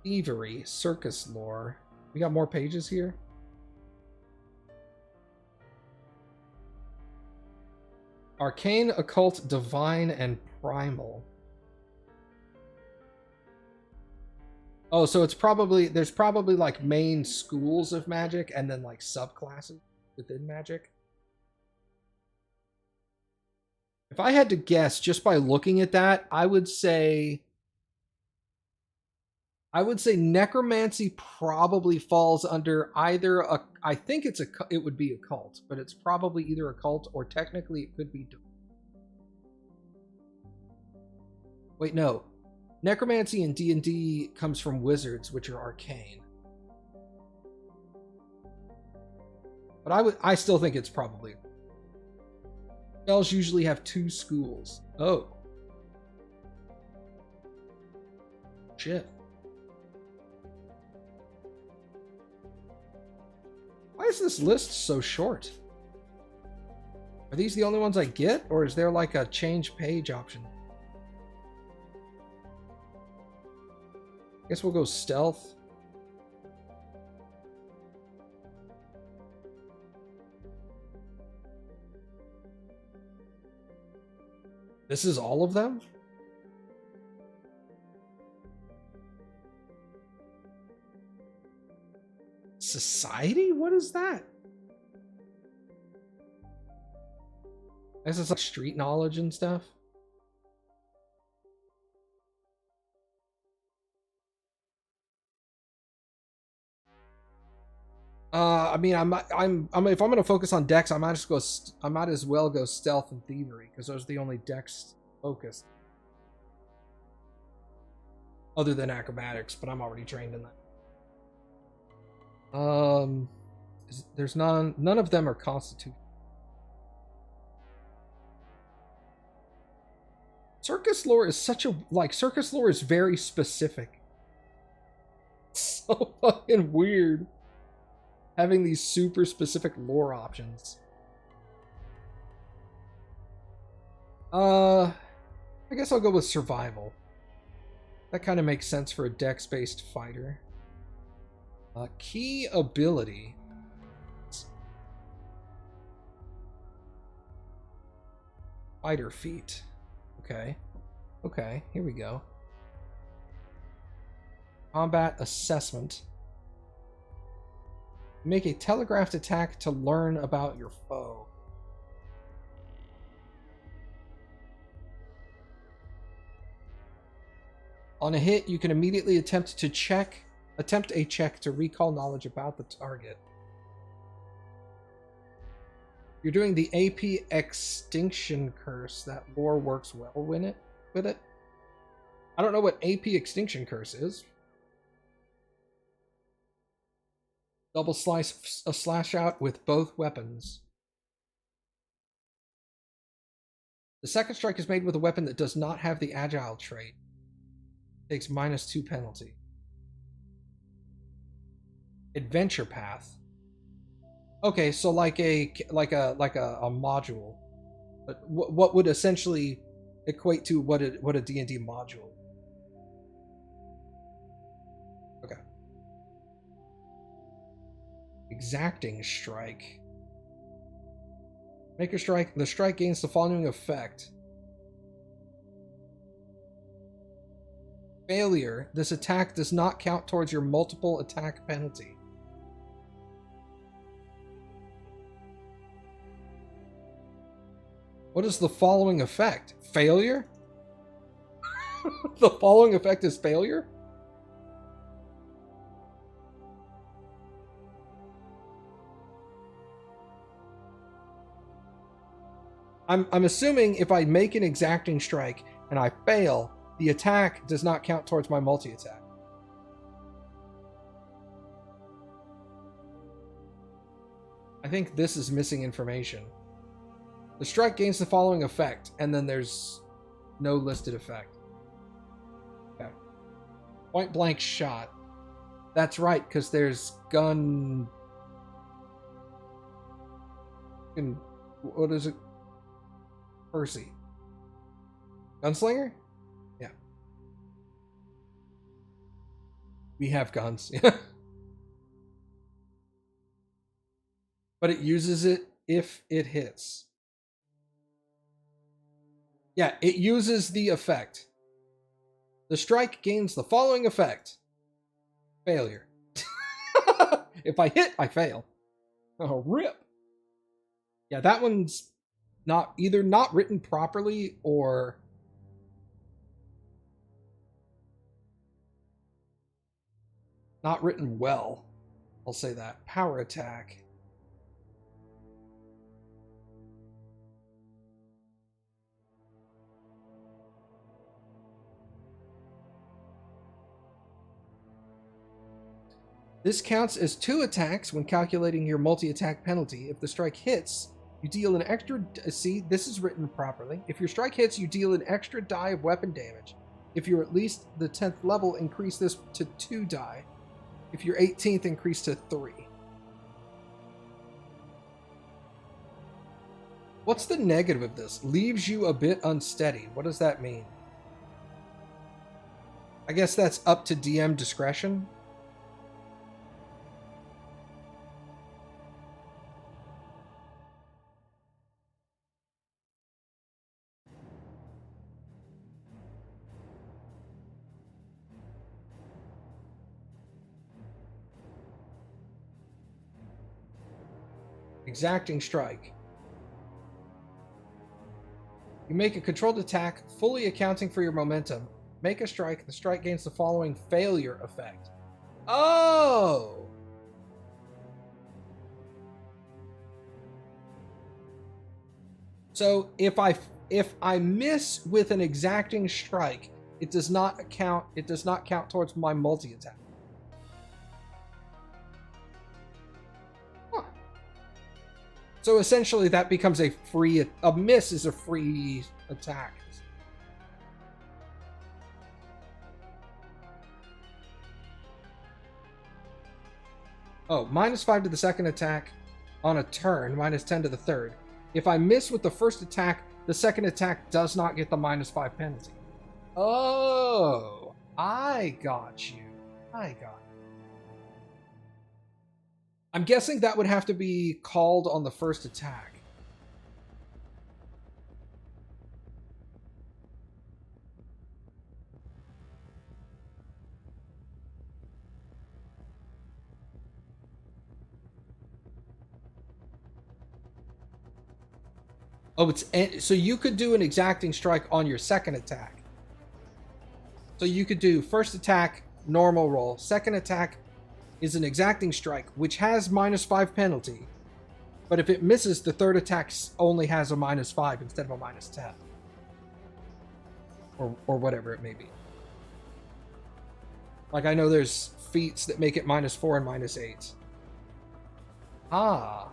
S1: Thievery, circus lore. We got more pages here. Arcane, occult, divine, and primal. Oh, so it's probably... There's probably like main schools of magic and then like subclasses within magic. If I had to guess just by looking at that, I would say necromancy probably falls under either a... I think it would be occult, but it's probably either occult or technically it could be... Wait, no. Necromancy in D&D comes from wizards, which are arcane. But I still think it's probably... Spells usually have 2 schools. Oh. Shit. Why is this list so short? Are these the only ones I get? Or is there like a change page option? I guess we'll go stealth. This is all of them? Society? What is that? I guess it's like street knowledge and stuff. I mean, if I'm gonna focus on Dex, I might as well go stealth and thievery because those are the only Dex focused. Other than acrobatics, but I'm already trained in that. There's none of them are constitution. Circus lore is circus lore is very specific. So fucking weird. Having these super specific lore options. I guess I'll go with survival. That kind of makes sense for a dex-based fighter. Key ability. Fighter feat. Okay. Okay, here we go. Combat assessment. Make a telegraphed attack to learn about your foe. On a hit, you can immediately attempt a check to recall knowledge about the target. You're doing the AP Extinction Curse. That lore works well with it. I don't know what AP Extinction Curse is. Double slice a slash out with both weapons. The second strike is made with a weapon that does not have the agile trait. Takes -2 penalty. Adventure path. Okay, so like a module. But what would essentially equate to what a D&D module? Okay. Exacting strike. Make a strike. The strike gains the following effect. Failure. This attack does not count towards your multiple attack penalty. What is the following effect? Failure? The following effect is failure? I'm assuming if I make an exacting strike and I fail, the attack does not count towards my multi-attack. I think this is missing information. The strike gains the following effect, and then there's no listed effect. Okay. Point blank shot. That's right, because there's gun... What is it? Percy. Gunslinger? Yeah. We have guns. But it uses it if it hits. Yeah, it uses the effect. The strike gains the following effect. Failure. If I hit, I fail. Oh, rip. Yeah, that one's either not written properly or not written well. I'll say that. Power attack. This counts as 2 attacks when calculating your multi-attack penalty. If the strike hits, you deal an extra... See, this is written properly. If your strike hits, you deal an extra die of weapon damage. If you're at least the 10th level, increase this to 2 die. If you're 18th, increase to 3. What's the negative of this? Leaves you a bit unsteady. What does that mean? I guess that's up to DM discretion. Exacting strike. You make a controlled attack, fully accounting for your momentum. Make a strike. The strike gains the following failure effect. Oh! So if I miss with an exacting strike, it does not count towards my multi-attack. So essentially that becomes a miss is a free attack. Oh, -5 to the second attack on a turn, -10 to the third. If I miss with the first attack, the second attack does not get the -5 penalty. Oh, I got you. I'm guessing that would have to be called on the first attack. Oh, so you could do an exacting strike on your second attack. So you could do first attack, normal roll. Second attack is an exacting strike, which has -5 penalty. But if it misses, the third attack only has a -5 instead of a -10. Or whatever it may be. Like, I know there's feats that make it -4 and -8. Ah.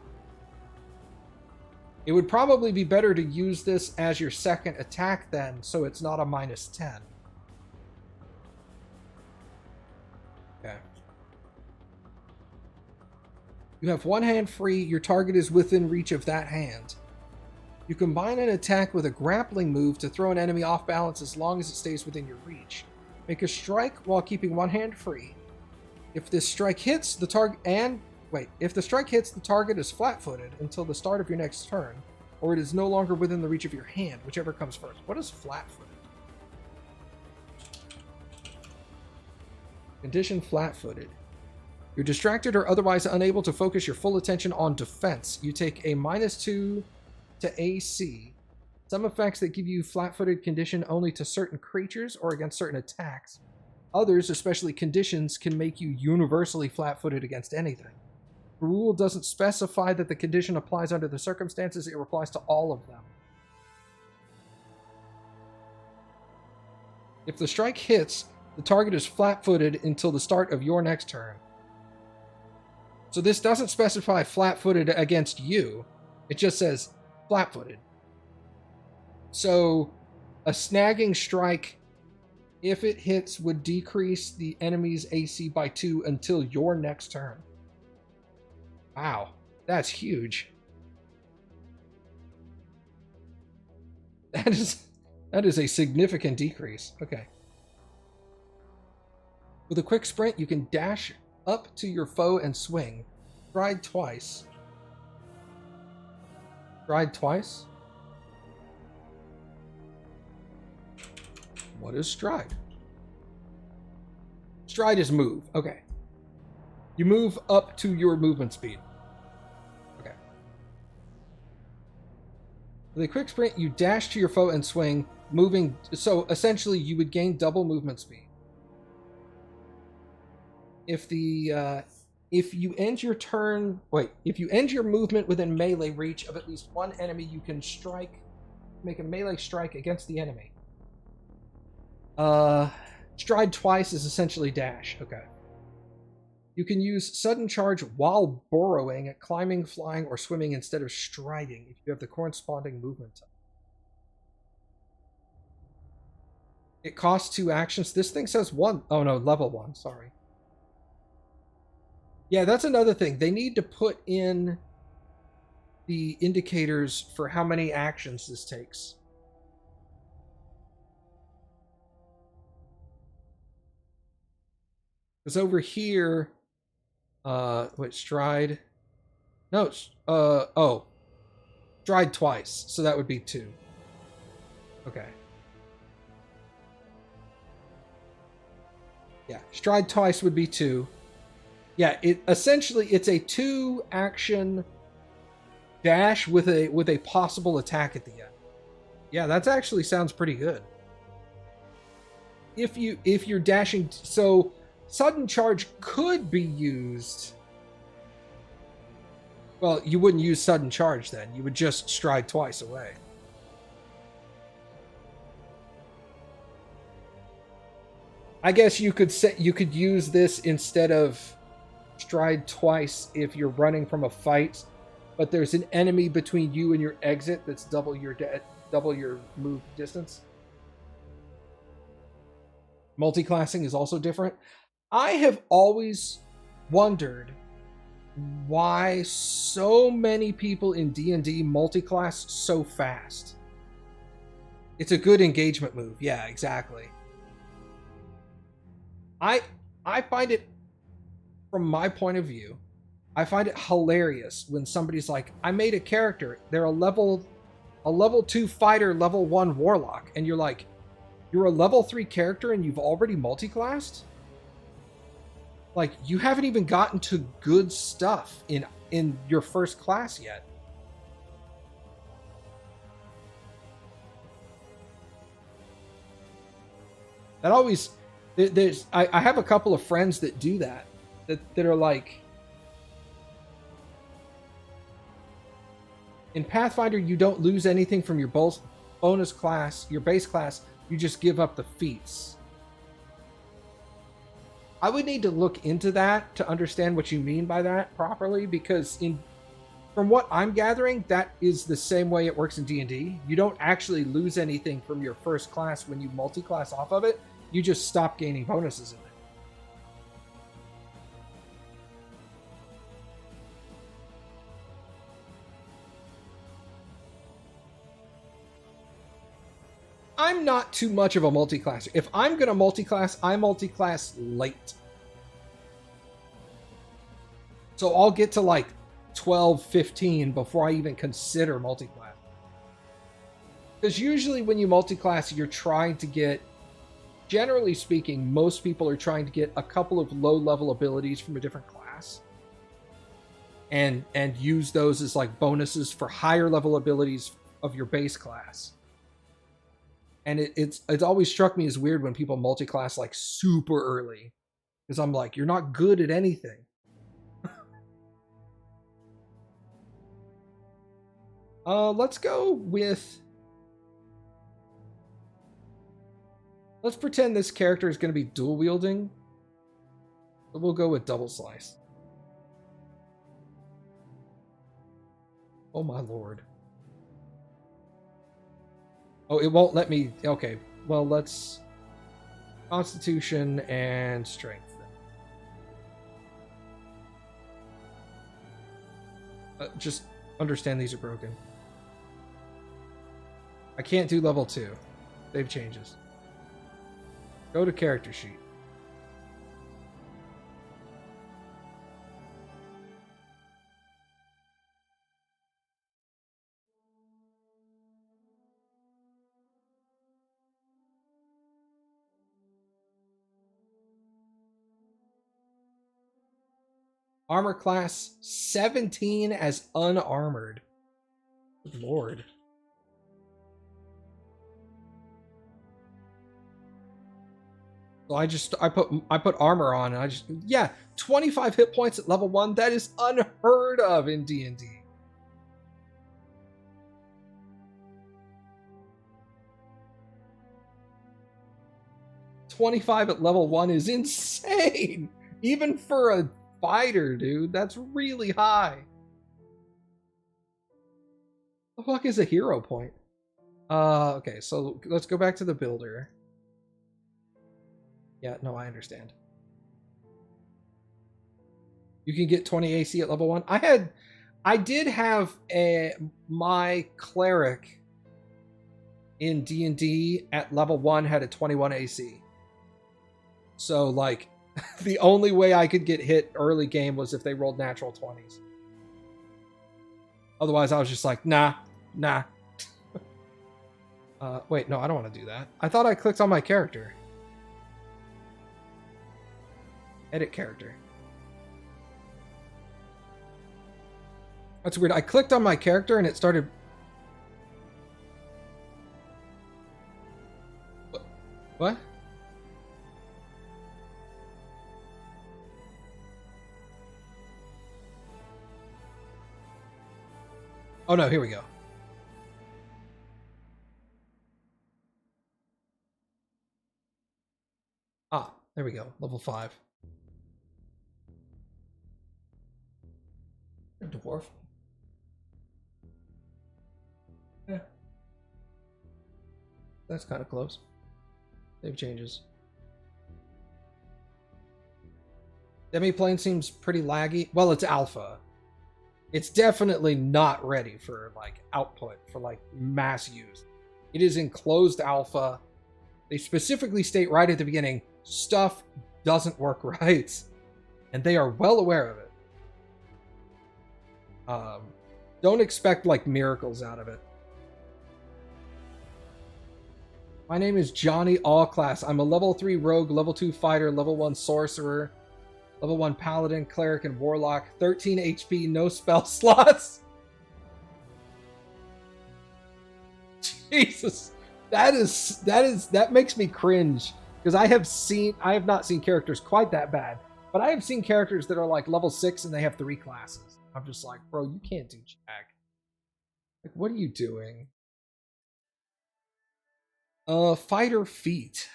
S1: It would probably be better to use this as your second attack then, so it's not a -10. Okay. You have one hand free, your target is within reach of that hand. You combine an attack with a grappling move to throw an enemy off balance as long as it stays within your reach. Make a strike while keeping one hand free. If this strike hits, the target is flat-footed until the start of your next turn, or it is no longer within the reach of your hand, whichever comes first. What is flat-footed? Condition flat-footed. You're distracted or otherwise unable to focus your full attention on defense. You take a -2 to AC. Some effects that give you flat-footed condition only to certain creatures or against certain attacks. Others, especially conditions, can make you universally flat-footed against anything. The rule doesn't specify that the condition applies under the circumstances, it applies to all of them. If the strike hits, the target is flat-footed until the start of your next turn. So this doesn't specify flat-footed against you, it just says flat-footed. So a snagging strike, if it hits, would decrease the enemy's AC by 2 until your next turn. Wow, that's huge. That is a significant decrease. Okay. With a quick sprint, you can dash up to your foe and swing. Stride twice. Stride twice? What is stride? Stride is move. Okay. You move up to your movement speed. Okay. With a quick sprint, you dash to your foe and swing, moving. So essentially, you would gain double movement speed. If you end your turn, if you end your movement within melee reach of at least one enemy, you can make a melee strike against the enemy. Stride twice is essentially dash. Okay. You can use sudden charge while burrowing, climbing, flying, or swimming instead of striding if you have the corresponding movement type. It costs 2 actions. This thing says 1. Oh no, level 1. Sorry. Yeah, that's another thing. They need to put in the indicators for how many actions this takes. Because over here, stride? No, stride twice, so that would be 2. Okay. Yeah, stride twice would be 2. Yeah, it's a 2 action dash with a possible attack at the end. Yeah, that actually sounds pretty good. If you're dashing, so sudden charge could be used. Well, you wouldn't use sudden charge then. You would just stride twice away. I guess you could use this instead of stride twice if you're running from a fight, but there's an enemy between you and your exit that's double your move distance. Multiclassing is also different. I have always wondered why so many people in D&D multiclass so fast. It's a good engagement move. Yeah, exactly. I find it, from my point of view, I find it hilarious when somebody's like, I made a character, they're a level 2 fighter, level 1 warlock, and you're like, you're a level 3 character and you've already multiclassed? Like, you haven't even gotten to good stuff in your first class yet. That always I have a couple of friends that do that are like, in Pathfinder you don't lose anything from your bonus class, your base class, you just give up the feats. I would need to look into that to understand what you mean by that properly, because from what I'm gathering, that is the same way it works in D&D. You don't actually lose anything from your first class when you multi-class off of it. You just stop gaining bonuses in it. I'm not too much of a multi-classer. If I'm going to multi-class, I multi-class late. So I'll get to like 12, 15 before I even consider multi-class. Because usually when you multi-class, you're trying to get, generally speaking, most people are trying to get a couple of low-level abilities from a different class. And use those as like bonuses for higher-level abilities of your base class. And it's always struck me as weird when people multi-class like super early. Because I'm like, you're not good at anything. Let's go with... Let's pretend this character is going to be dual wielding. So we'll go with double slice. Oh my lord. Oh, it won't let me... Okay, well, let's... Constitution and Strength. Just understand these are broken. I can't do level 2. Save changes. Go to character sheet. Armor class 17 as unarmored. Good lord. So I put armor on and I just, yeah, 25 hit points at level 1. That is unheard of in D&D. $25 at level 1 is insane. Even for a fighter, dude, that's really high. The fuck is a hero point? Okay, so let's go back to the builder. Yeah, no, I understand. You can get 20 AC at level 1. I did have my cleric in D&D at level 1 had a 21 AC. So like the only way I could get hit early game was if they rolled natural 20s. Otherwise, I was just like, nah. Wait, no, I don't want to do that. I thought I clicked on my character. Edit character. That's weird. I clicked on my character and it started... What? Oh no, here we go. Ah, there we go. Level 5. Dwarf. Yeah. That's kind of close. Save changes. Demiplane seems pretty laggy. Well, it's alpha. It's definitely not ready for like output, for like mass use. It is in closed alpha. They specifically state right at the beginning, stuff doesn't work right. And they are well aware of it. Don't expect like miracles out of it. My name is Johnny Allclass. I'm a level 3 rogue, level 2 fighter, level 1 sorcerer, level 1 paladin, cleric, and warlock. 13 HP, no spell slots. Jesus, that makes me cringe. Because I have not seen characters quite that bad, but I have seen characters that are like level 6 and they have 3 classes. I'm just like, bro, you can't do jack. Like, what are you doing? Fighter feat.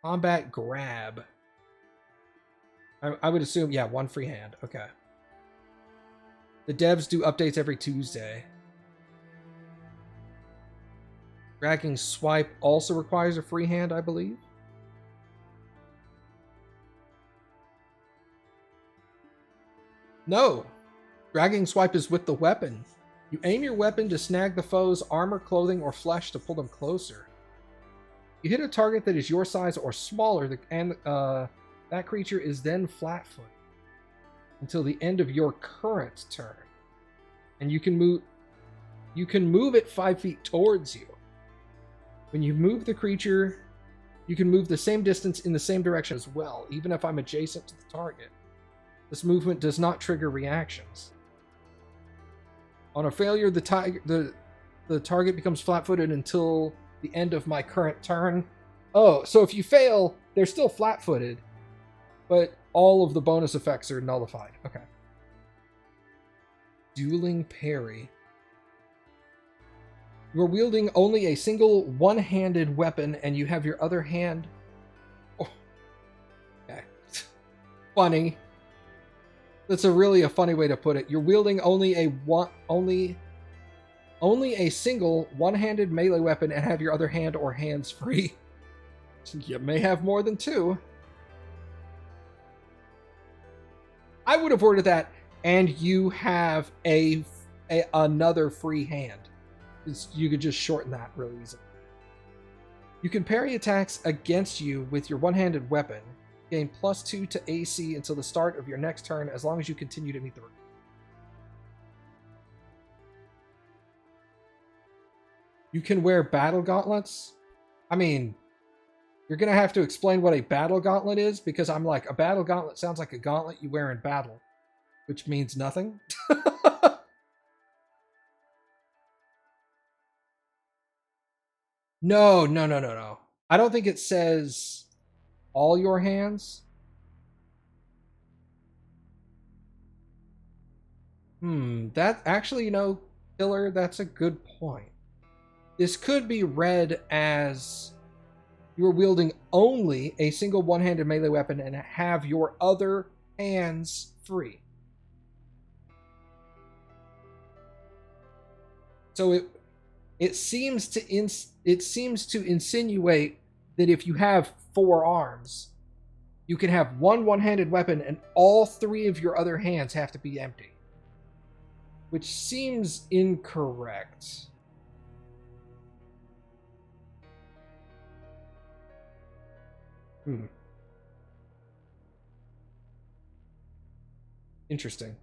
S1: Combat grab. I would assume, yeah, 1 free hand. Okay. The devs do updates every Tuesday. Dragging swipe also requires a free hand, I believe. No. Dragging swipe is with the weapon. You aim your weapon to snag the foe's armor, clothing, or flesh to pull them closer. You hit a target that is your size or smaller, and that creature is then flat-footed until the end of your current turn. And you can move it 5 feet towards you. When you move the creature, you can move the same distance in the same direction as well, even if I'm adjacent to the target. This movement does not trigger reactions. On a failure, the target becomes flat-footed until the end of my current turn. Oh, so if you fail, they're still flat-footed, but all of the bonus effects are nullified. Okay. Dueling parry. You're wielding only a single one-handed weapon, and you have your other hand... Oh. Okay. Funny. That's really a funny way to put it. You're wielding only a single one-handed melee weapon and have your other hand or hands free. You may have more than 2. I would have worded that, and you have another free hand. You could just shorten that really easily. You can parry attacks against you with your one-handed weapon. Gain +2 to AC until the start of your next turn, as long as you continue to meet the requirement. You can wear battle gauntlets. I mean, you're going to have to explain what a battle gauntlet is, because I'm like, a battle gauntlet sounds like a gauntlet you wear in battle, which means nothing. No. I don't think it says all your hands. That actually, Killer, that's a good point. This could be read as you are wielding only a single one-handed melee weapon and have your other hands free. So it seems to insinuate that if you have 4 arms, you can have one-handed weapon and all 3 of your other hands have to be empty, which seems incorrect. Interesting.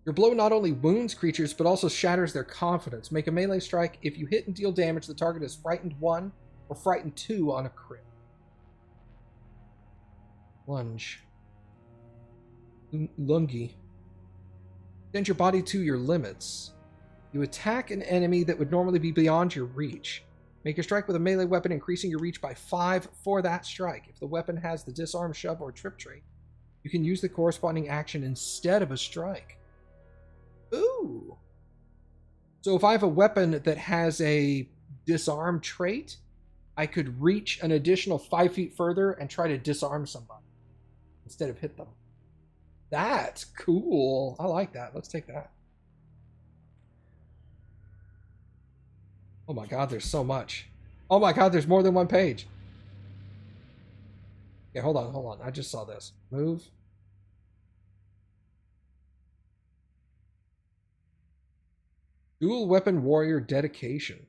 S1: Your blow not only wounds creatures, but also shatters their confidence. Make a melee strike. If you hit and deal damage, the target is frightened 1 or frightened 2 on a crit. Lunge. Lungi. Extend your body to your limits. You attack an enemy that would normally be beyond your reach. Make a strike with a melee weapon, increasing your reach by 5 for that strike. If the weapon has the disarm, shove, or trip trait, you can use the corresponding action instead of a strike. Ooh. So if I have a weapon that has a disarm trait, I could reach an additional 5 feet further and try to disarm somebody instead of hit them. That's cool. I like that. Let's take that. Oh my god, there's so much. Oh my god, there's more than 1 page. Okay, hold on. I just saw this. Move. Dual Weapon Warrior Dedication.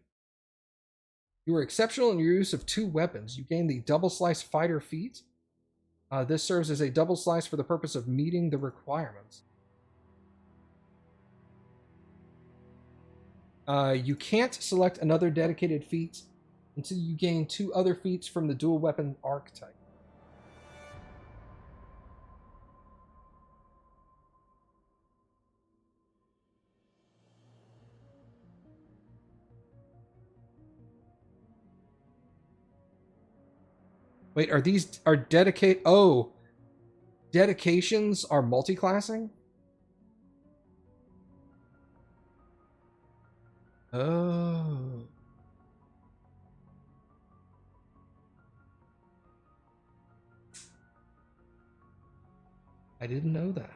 S1: You are exceptional in your use of 2 weapons. You gain the Double Slice Fighter feat. This serves as a double slice for the purpose of meeting the requirements. You can't select another dedicated feat until you gain 2 other feats from the dual weapon archetype. Wait, are these are dedicate? Oh, dedications are multi-classing. Oh. I didn't know that.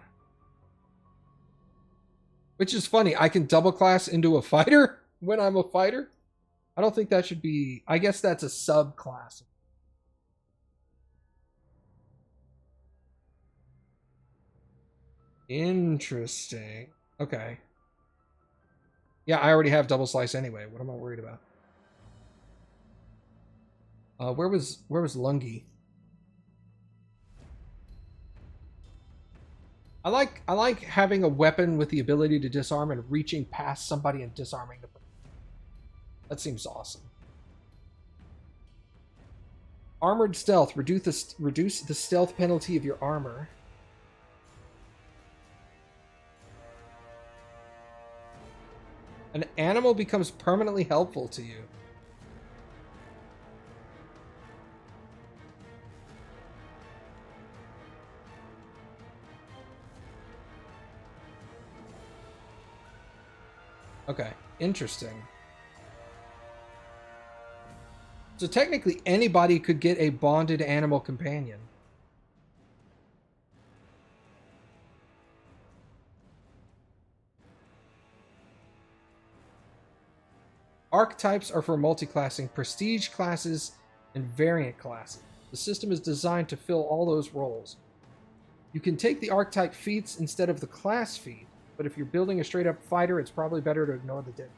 S1: Which is funny. I can double class into a fighter when I'm a fighter. I don't think that should be... I guess that's a subclass. Interesting. Okay. Yeah, I already have double slice anyway. What am I worried about? Where was Lungi? I like having a weapon with the ability to disarm and reaching past somebody and disarming them. That seems awesome. Armored stealth. Reduce the stealth penalty of your armor. An animal becomes permanently helpful to you. Okay, interesting. So technically anybody could get a bonded animal companion. Archetypes are for multi-classing prestige classes and variant classes. The system is designed to fill all those roles. You can take the archetype feats instead of the class feat, but if you're building a straight-up fighter, it's probably better to ignore the dip.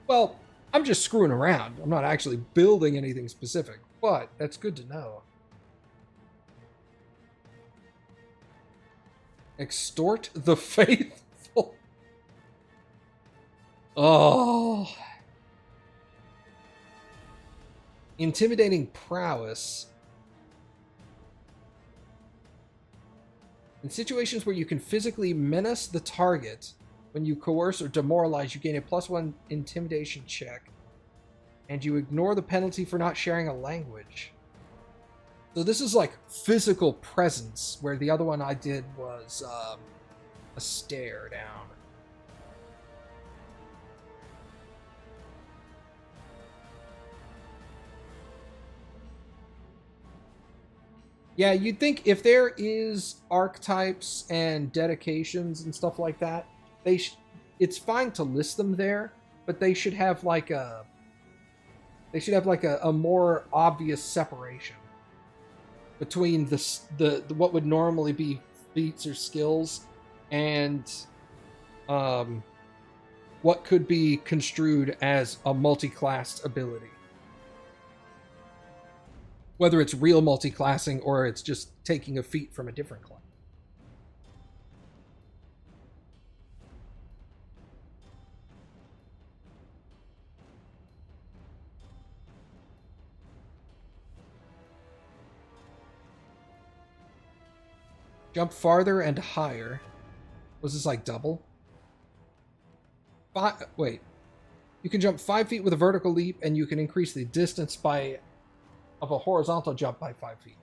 S1: Well, I'm just screwing around. I'm not actually building anything specific, but that's good to know. Extort the faithful. Oh. Intimidating prowess. In situations where you can physically menace the target, when you coerce or demoralize, you gain a +1 intimidation check. And you ignore the penalty for not sharing a language. So this is like physical presence, where the other one I did was a stare down. Yeah, you'd think if there is archetypes and dedications and stuff like that, it's fine to list them there, but they should have like a more obvious separation between the what would normally be feats or skills and what could be construed as a multi-classed ability. Whether it's real multi-classing or it's just taking a feat from a different class. Jump farther and higher. Was this like double? Wait. You can jump 5 feet with a vertical leap, and you can increase the distance of a horizontal jump by 5 feet.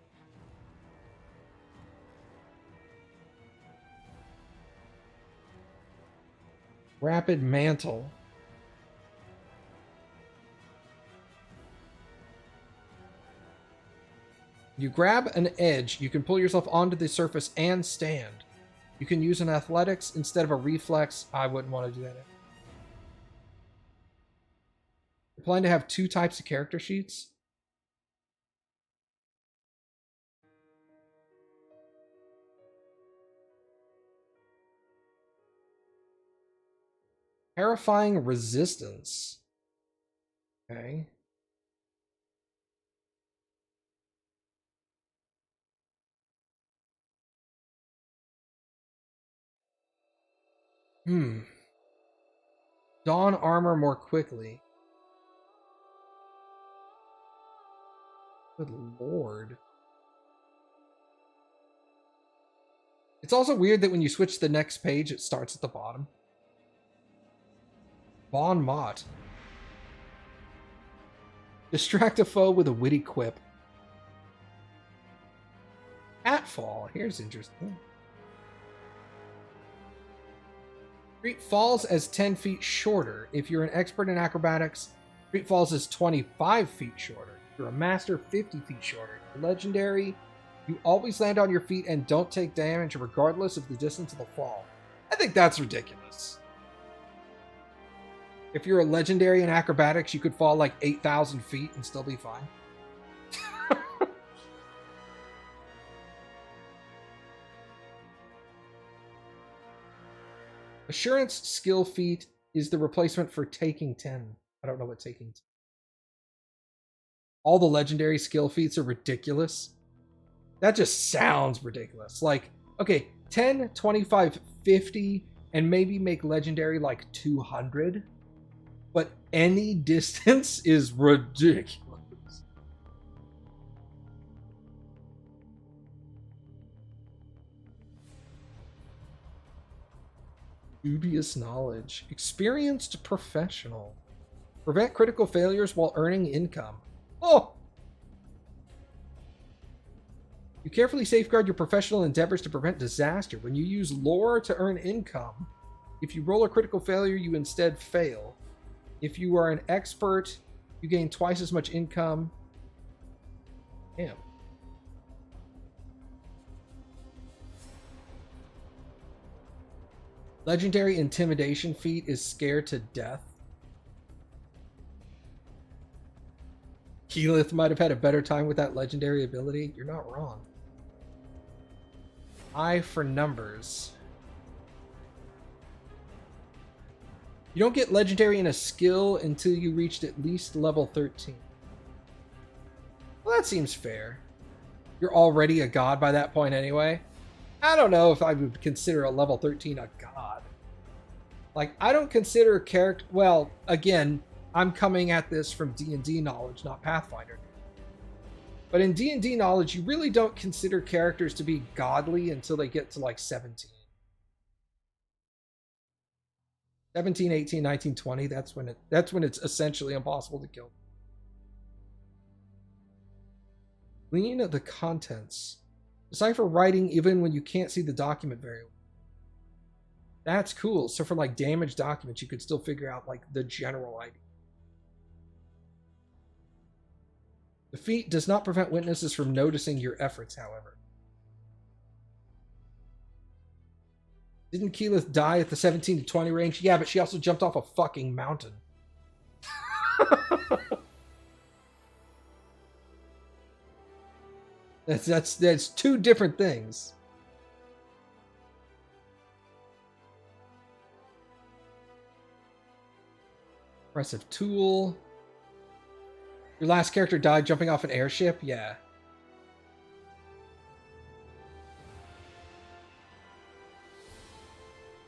S1: Rapid mantle. You grab an edge, you can pull yourself onto the surface and stand. You can use an athletics instead of a reflex. I wouldn't want to do that. You're planning to have 2 types of character sheets. Terrifying resistance. Okay. Don armor more quickly. Good lord. It's also weird that when you switch to the next page, it starts at the bottom. Bon Mott. Distract a foe with a witty quip. Catfall. Here's interesting. Street falls as 10 feet shorter. If you're an expert in acrobatics, Street falls as 25 feet shorter. If you're a master, 50 feet shorter. Legendary, you always land on your feet and don't take damage regardless of the distance of the fall. I think that's ridiculous. If you're a legendary in acrobatics, you could fall like 8,000 feet and still be fine. Assurance skill feat is the replacement for taking 10. I don't know what taking 10. All the legendary skill feats are ridiculous. That just sounds ridiculous. Like, okay, 10, 25, 50, and maybe make legendary like 200. But any distance is ridiculous. Dubious knowledge. Experienced professional. Prevent critical failures while earning income. Oh! You carefully safeguard your professional endeavors to prevent disaster. When you use lore to earn income, if you roll a critical failure, you instead fail. If you are an expert, you gain twice as much income. Damn. Legendary intimidation feat is scared to death. Keyleth might have had a better time with that legendary ability. You're not wrong. Eye for numbers. You don't get legendary in a skill until you reached at least level 13. Well, that seems fair. You're already a god by that point anyway. I don't know if I would consider a level 13 a god. Like, I don't consider character... Well, again, I'm coming at this from D&D knowledge, not Pathfinder. But in D&D knowledge, you really don't consider characters to be godly until they get to, like, 17. 17, 18, 19, 20, that's when it's essentially impossible to kill. Glean the contents. Decipher writing even when you can't see the document very well. That's cool. So for like damaged documents, you could still figure out like the general idea. The feat does not prevent witnesses from noticing your efforts, however. Didn't Keyleth die at the 17 to 20 range? Yeah, but she also jumped off a fucking mountain. That's two different things. Impressive tool. Your last character died jumping off an airship? Yeah.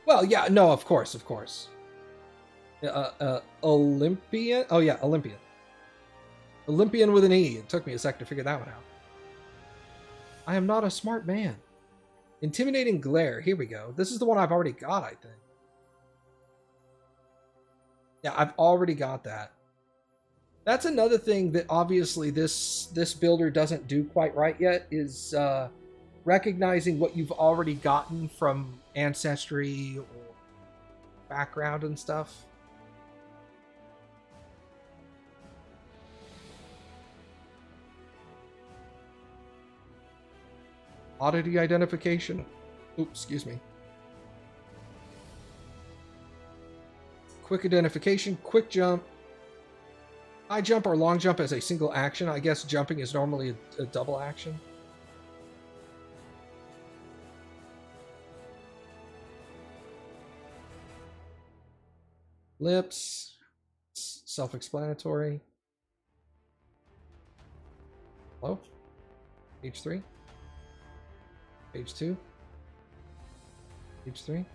S1: Well, yeah, no, of course. Olympian? Oh, yeah, Olympian. Olympian with an E. It took me a sec to figure that one out. I am not a smart man. Intimidating glare. Here we go. This is the one I've already got, I think. Yeah, I've already got that. That's another thing that obviously this builder doesn't do quite right yet, is recognizing what you've already gotten from ancestry or background and stuff. Oddity identification. Oops, excuse me. Quick identification, quick jump. High jump or long jump as a single action. I guess jumping is normally a double action. Lips. Self-explanatory. Hello? Page 3. Page 2. Page 3.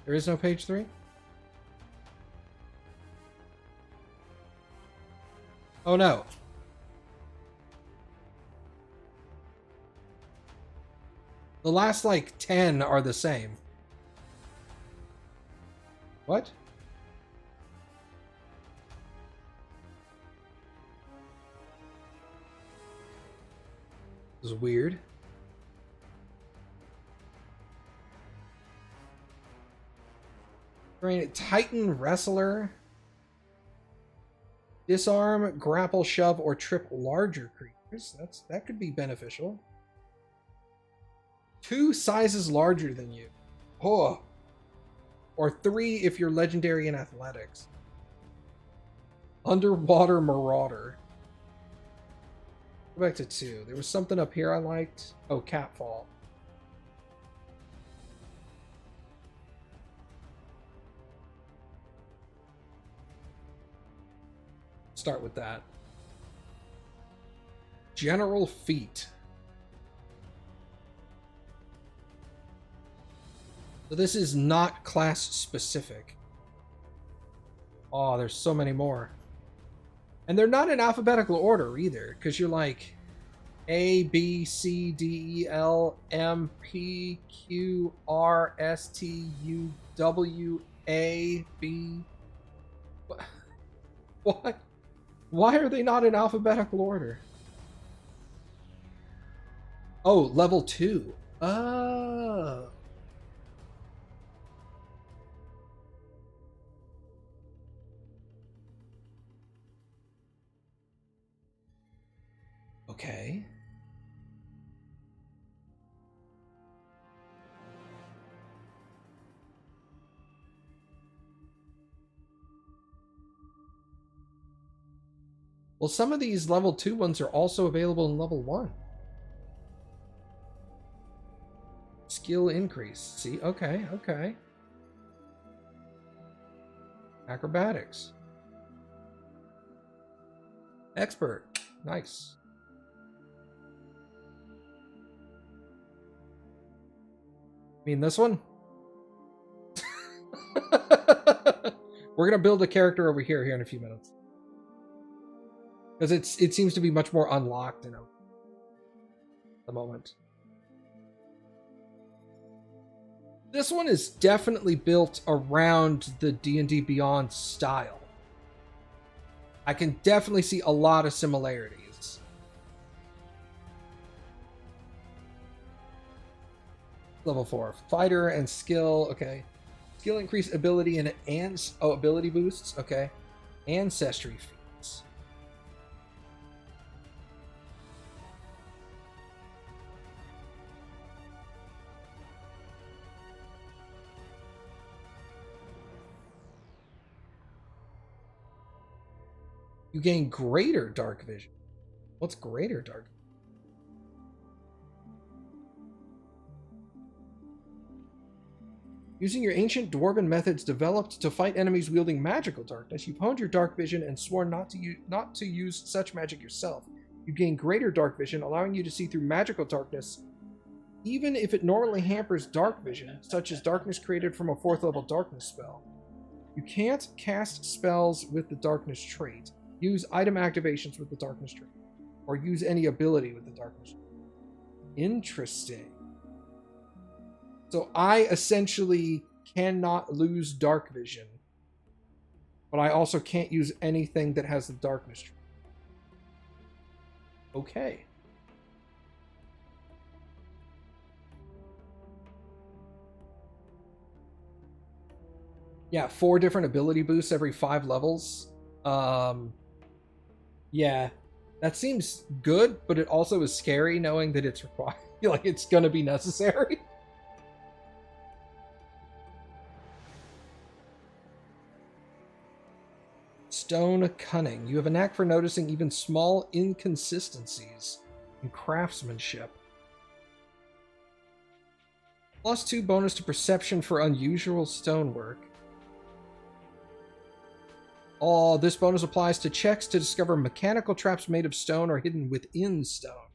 S1: There is no page 3? Oh no. The last like 10 are the same. What? This is weird. Titan Wrestler. Disarm, grapple, shove, or trip larger creatures. That could be beneficial. 2 sizes larger than you. Oh. Or 3 if you're legendary in athletics. Underwater Marauder. Go back to 2. There was something up here I liked. Oh, Catfall. Start with that. General Feat. So this is not class specific. Oh, there's so many more. And they're not in alphabetical order either, because you're like A, B, C, D, E, L, M, P, Q, R, S, T, U, W, A, B. What? Why are they not in alphabetical order? Oh, level 2. Oh. Okay. Well, some of these level 2 ones are also available in level 1. Skill increase. See? Okay, okay. Acrobatics. Expert. Nice. I mean, this one? We're going to build a character over here in a few minutes. Because it seems to be much more unlocked, at the moment. This one is definitely built around the D&D Beyond style. I can definitely see a lot of similarities. Level 4. Fighter and skill. Okay. Skill increase ability and ability boosts. Okay. Ancestry feats. You gain greater dark vision. What's greater dark? Using your ancient dwarven methods developed to fight enemies wielding magical darkness, you've honed your dark vision and sworn not to use such magic yourself. You gain greater dark vision, allowing you to see through magical darkness, even if it normally hampers dark vision, such as darkness created from a 4th level darkness spell. You can't cast spells with the darkness trait. Use item activations with the darkness trait, or use any ability with the darkness trait. Interesting. So I essentially cannot lose dark vision, but I also can't use anything that has the darkness trait. Okay. Yeah, 4 different ability boosts every 5 levels. Yeah, that seems good, but it also is scary knowing that it's required. Like, it's gonna be necessary. Stone Cunning. You have a knack for noticing even small inconsistencies in craftsmanship. +2 bonus to perception for unusual stonework. Oh, this bonus applies to checks to discover mechanical traps made of stone or hidden within stone.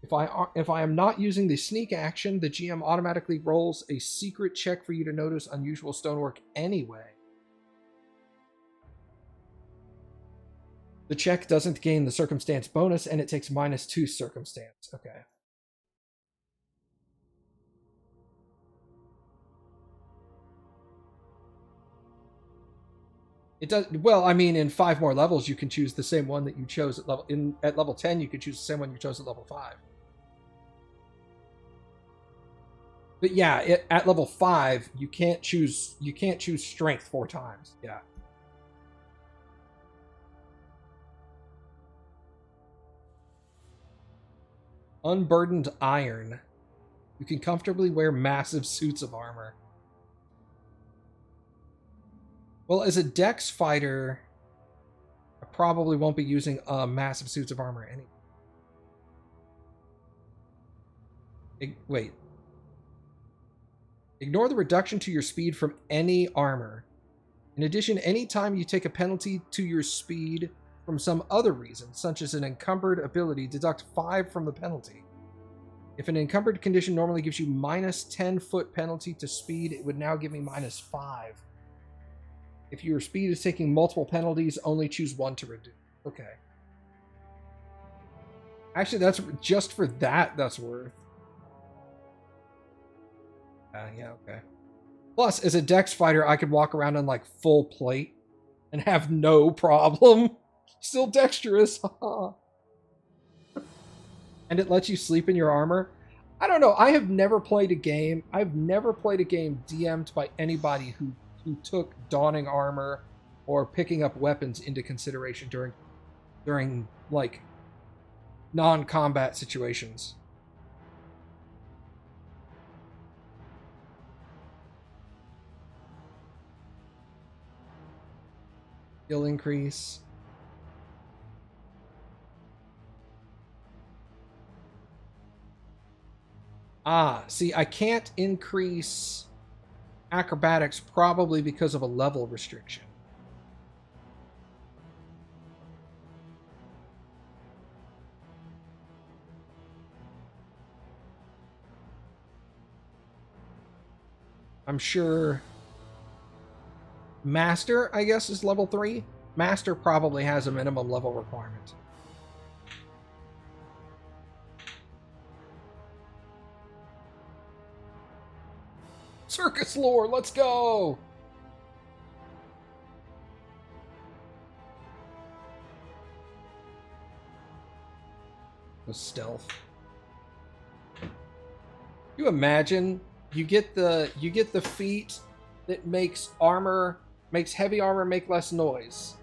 S1: If I am not using the sneak action, the GM automatically rolls a secret check for you to notice unusual stonework anyway. The check doesn't gain the circumstance bonus, and it takes -2 circumstance. Okay. It does well. I mean, in 5 more levels, you can choose the same one that you chose at level 10. You could choose the same one you chose at level 5. But yeah, at level 5, you can't choose strength 4 times. Yeah. Unburdened iron. You can comfortably wear massive suits of armor. Well, as a dex fighter, I probably won't be using massive suits of armor anyway. Wait. Ignore the reduction to your speed from any armor. In addition, anytime you take a penalty to your speed from some other reason, such as an encumbered ability, deduct 5 from the penalty. If an encumbered condition normally gives you minus 10-foot penalty to speed, it would now give me minus 5. If your speed is taking multiple penalties, only choose 1 to reduce. Okay. Actually, that's just for that, that's worth. Yeah, okay. Plus, as a dex fighter, I could walk around on like full plate and have no problem. Still dexterous. And it lets you sleep in your armor. I don't know. I've never played a game DM'd by anybody who took donning armor or picking up weapons into consideration during like non-combat situations. Skill increase. See, I can't increase acrobatics probably because of a level restriction. I'm sure Master, I guess, is level 3. Master probably has a minimum level requirement. Circus lore, let's go! The stealth. You imagine you get the feat that makes heavy armor make less noise.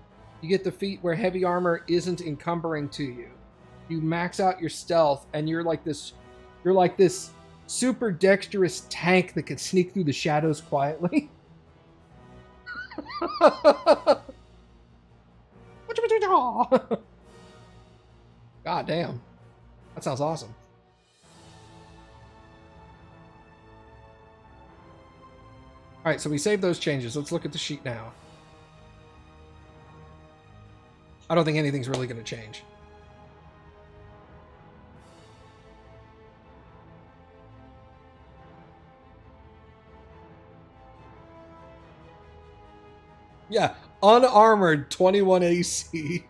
S1: You get the feat where heavy armor isn't encumbering to you. You max out your stealth and you're like this super dexterous tank that can sneak through the shadows quietly. God damn. That sounds awesome. Alright, so we saved those changes. Let's look at the sheet now. I don't think anything's really going to change. Yeah, unarmored 21 AC.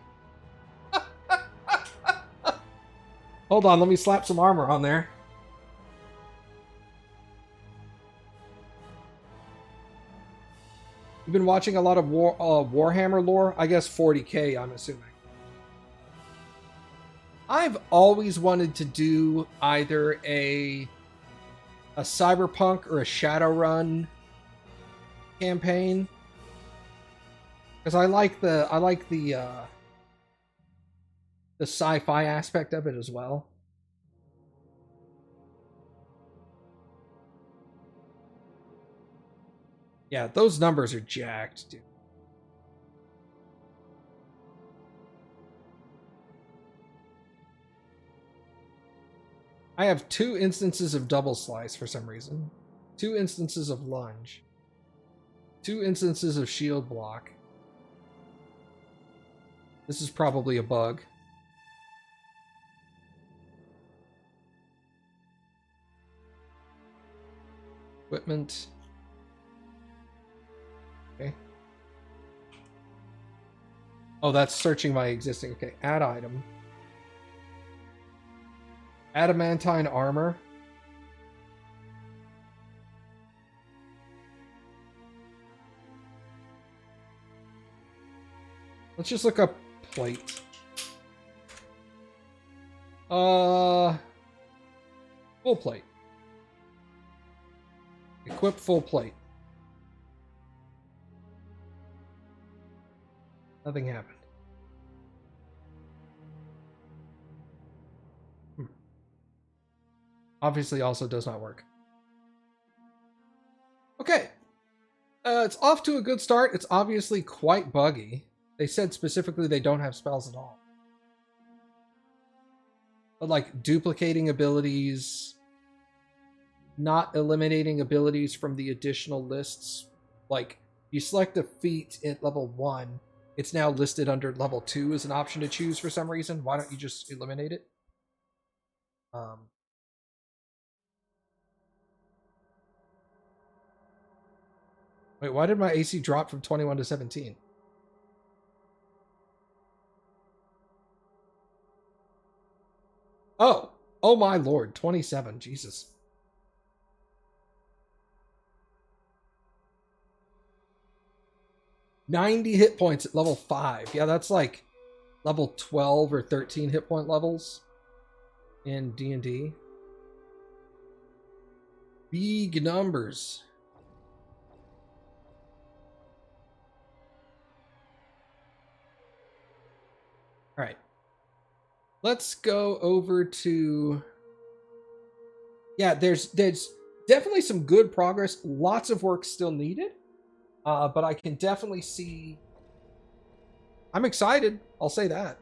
S1: Hold on, let me slap some armor on there. You've been watching a lot of Warhammer lore? I guess 40k, I'm assuming. I've always wanted to do either a Cyberpunk or a Shadowrun campaign. Because I like the sci-fi aspect of it as well. Yeah, those numbers are jacked, dude. I have 2 instances of double slice for some reason. 2 instances of lunge. 2 instances of shield block. This is probably a bug. Equipment. Okay. Oh, that's searching my existing. Okay, add item. Adamantine armor. Let's just look up plate. Full plate. Equip full plate. Nothing happened. Obviously also does not work. Okay. It's off to a good start. It's obviously quite buggy. They said specifically they don't have spells at all. But like duplicating abilities, not eliminating abilities from the additional lists. Like you select a feat at level 1, it's now listed under level 2 as an option to choose for some reason. Why don't you just eliminate it? Wait, why did my AC drop from 21 to 17? Oh my lord, 27, Jesus. $90 hit points at level 5. Yeah, that's like level 12 or 13 hit point levels in D&D. Big numbers. All right. Let's go over to... Yeah, there's definitely some good progress. Lots of work still needed. But I can definitely see... I'm excited. I'll say that.